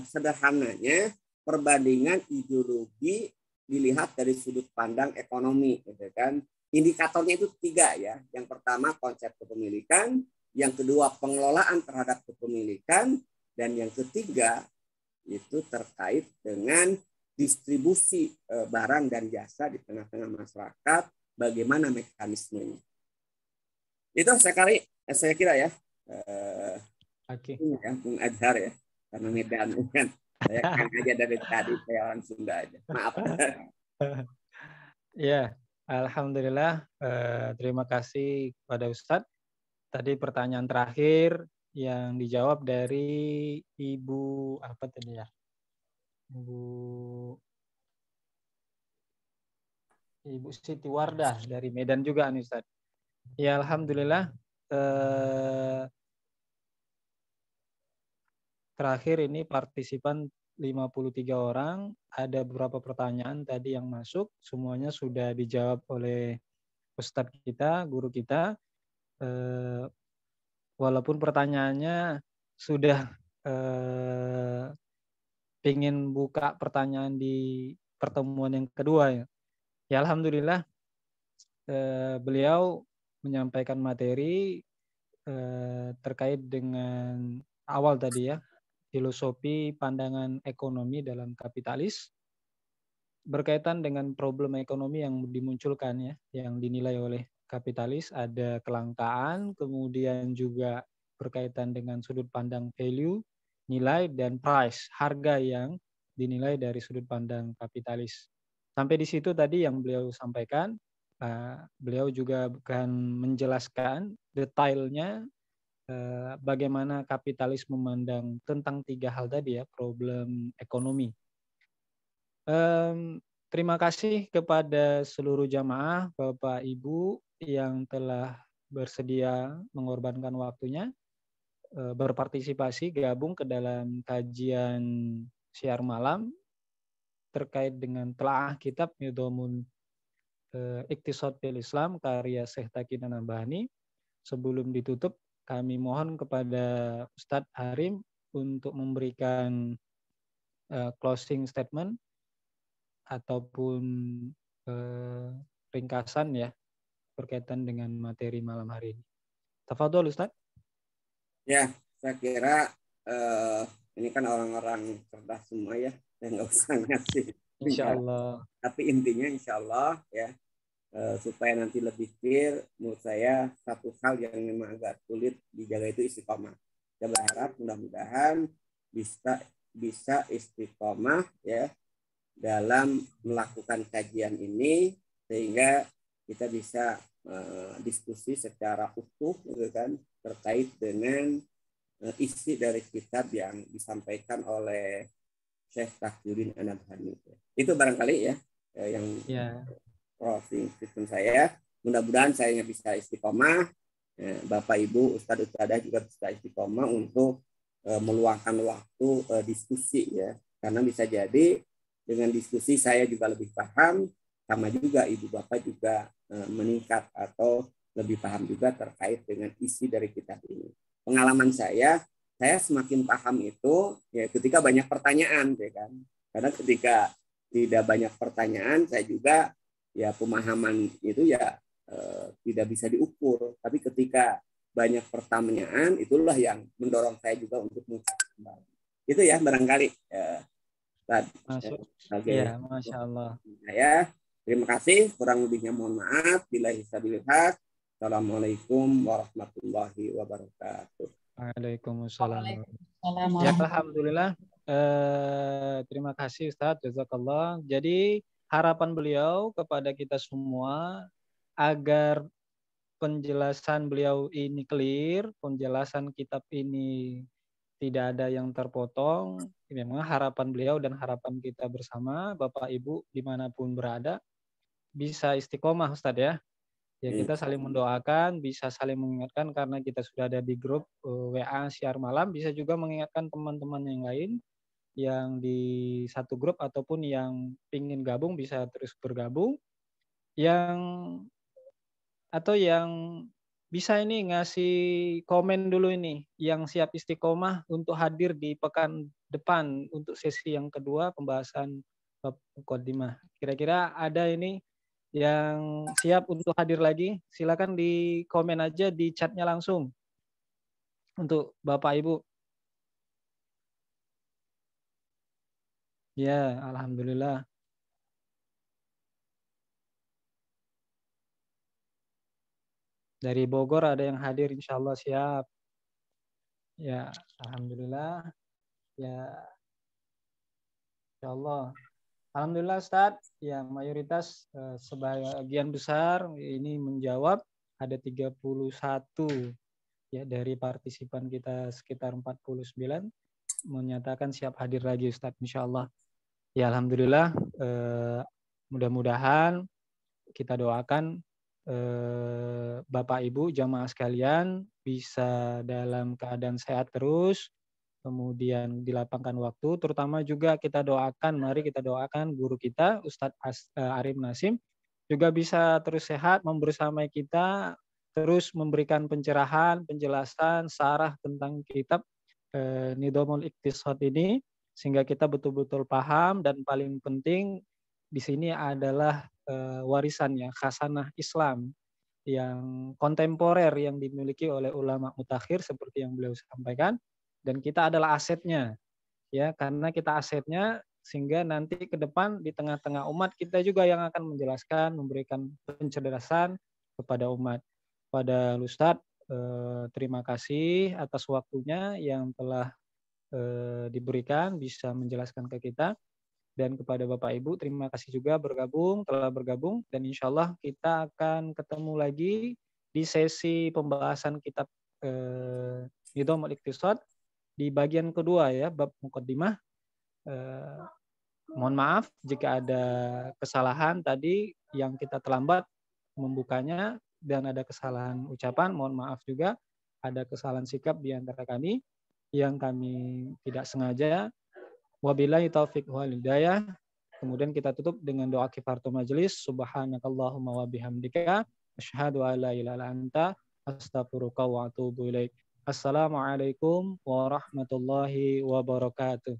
sederhananya perbandingan ideologi dilihat dari sudut pandang ekonomi, gitu kan. Indikatornya itu 3 ya. Yang pertama konsep kepemilikan, yang kedua pengelolaan terhadap kepemilikan, dan yang ketiga itu terkait dengan distribusi barang dan jasa di tengah-tengah masyarakat, bagaimana mekanismenya. Itu saya kira ya. Oke. Ya, Bung Azhar ya, karena Medan kan. Saya kan aja dari tadi saya orang Sunda aja. Maaf. Ya, alhamdulillah. Terima kasih kepada Ustadz. Tadi pertanyaan terakhir yang dijawab dari Ibu apa tadi ya? Ibu Siti Wardah dari Medan juga nih Ustaz. Ya alhamdulillah. Terakhir ini partisipan 53 orang. Ada beberapa pertanyaan tadi yang masuk. Semuanya sudah dijawab oleh Ustadz kita, guru kita. Walaupun pertanyaannya sudah pengen buka pertanyaan di pertemuan yang kedua ya. Ya alhamdulillah beliau menyampaikan materi terkait dengan awal tadi ya, filosofi pandangan ekonomi dalam kapitalis berkaitan dengan problem ekonomi yang dimunculkan ya, yang dinilai oleh kapitalis, ada kelangkaan, kemudian juga berkaitan dengan sudut pandang value, nilai, dan price, harga yang dinilai dari sudut pandang kapitalis. Sampai di situ tadi yang beliau sampaikan, beliau juga akan menjelaskan detailnya bagaimana kapitalis memandang tentang 3 hal tadi ya, problem ekonomi. Terima kasih kepada seluruh jamaah, Bapak Ibu yang telah bersedia mengorbankan waktunya, berpartisipasi, gabung ke dalam kajian siar malam terkait dengan telaah kitab Nidhamun Iqtisad fil Islam karya Syekh Taqi Nabhani. Sebelum ditutup, kami mohon kepada Ustadz Harim untuk memberikan closing statement ataupun ringkasan ya berkaitan dengan materi malam hari ini. Tafadhol Ustaz. Ya, saya kira ini kan orang-orang cerdas semua ya, saya nggak usah ngasih. Insya Allah. Tapi intinya insya Allah ya, supaya nanti lebih clear, menurut saya satu hal yang memang agak sulit dijaga itu istiqomah. Saya berharap mudah-mudahan bisa istiqomah ya dalam melakukan kajian ini sehingga kita bisa diskusi secara utuh gitu kan terkait dengan isi dari kitab yang disampaikan oleh Syekh Taqiyuddin An-Nabhani. Itu barangkali ya yang closing statement saya. Mudah-mudahan saya bisa istiqomah Bapak Ibu Ustadz Ustadzah juga bisa istiqomah untuk meluangkan waktu diskusi ya, karena bisa jadi dengan diskusi saya juga lebih paham, sama juga Ibu Bapak juga meningkat atau lebih paham juga terkait dengan isi dari kitab ini. Pengalaman saya semakin paham itu ya ketika banyak pertanyaan ya kan, karena ketika tidak banyak pertanyaan saya juga ya pemahaman itu ya tidak bisa diukur, tapi ketika banyak pertanyaan itulah yang mendorong saya juga untuk mengkaji kembali. Itu ya barangkali ya, Masya Allah. Ya, terima kasih, kurang lebihnya mohon maaf. Billahi sabilillah. Assalamualaikum warahmatullahi wabarakatuh. Waalaikumsalam. Ya, alhamdulillah. Terima kasih Ustadz, jazakallah. Jadi harapan beliau kepada kita semua agar penjelasan beliau ini clear, penjelasan kitab ini tidak ada yang terpotong. Memang harapan beliau dan harapan kita bersama, Bapak Ibu dimanapun berada, bisa istiqomah Ustadz ya. Ya kita saling mendoakan, bisa saling mengingatkan karena kita sudah ada di grup WA Syiar Malam, bisa juga mengingatkan teman-teman yang lain yang di satu grup ataupun yang ingin gabung bisa terus bergabung. Yang bisa ini ngasih komen dulu ini, yang siap istiqomah untuk hadir di pekan depan untuk sesi yang kedua pembahasan bab Muqaddimah. Kira-kira ada ini yang siap untuk hadir lagi? Silakan di komen aja di chatnya langsung untuk Bapak Ibu. Ya, alhamdulillah. Dari Bogor ada yang hadir, insya Allah siap. Ya, alhamdulillah. Ya, insya Allah. Alhamdulillah Ustadz, ya mayoritas sebagian besar ini menjawab, ada 31 ya dari partisipan kita sekitar 49 menyatakan siap hadir lagi Ustadz, insya Allah. Ya alhamdulillah, mudah-mudahan kita doakan Bapak Ibu jamaah sekalian bisa dalam keadaan sehat terus, kemudian dilapangkan waktu, terutama juga kita doakan, mari kita doakan guru kita Ustadz Arif Nasim juga bisa terus sehat, membersamai kita, terus memberikan pencerahan, penjelasan, sarah tentang kitab Nidhamul Iqtisad ini, sehingga kita betul-betul paham, dan paling penting di sini adalah warisannya, khasanah Islam yang kontemporer yang dimiliki oleh ulama mutakhir seperti yang beliau sampaikan, dan kita adalah asetnya ya, karena kita asetnya sehingga nanti ke depan di tengah-tengah umat kita juga yang akan menjelaskan, memberikan pencerdasan kepada umat. Pada Ustadz, terima kasih atas waktunya yang telah diberikan bisa menjelaskan ke kita. Dan kepada Bapak Ibu, terima kasih juga telah bergabung. Dan insya Allah kita akan ketemu lagi di sesi pembahasan kitab Nidhamul Iqtisad di bagian kedua ya, bab Muqaddimah. Mohon maaf jika ada kesalahan tadi yang kita terlambat membukanya dan ada kesalahan ucapan. Mohon maaf juga ada kesalahan sikap di antara kami yang kami tidak sengaja. Wabillahi taufiq wal hidayah. Kemudian kita tutup dengan doa kifaratul majelis. Subhanakallahumma wa bihamdika asyhadu an la ilaha illa anta astaghfiruka wa atubu ilaik. Assalamualaikum warahmatullahi wabarakatuh.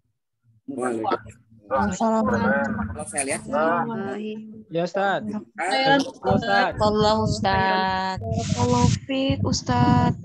Kalau saya lihat ya Ustaz. Allah Ustaz. Allah Ustaz.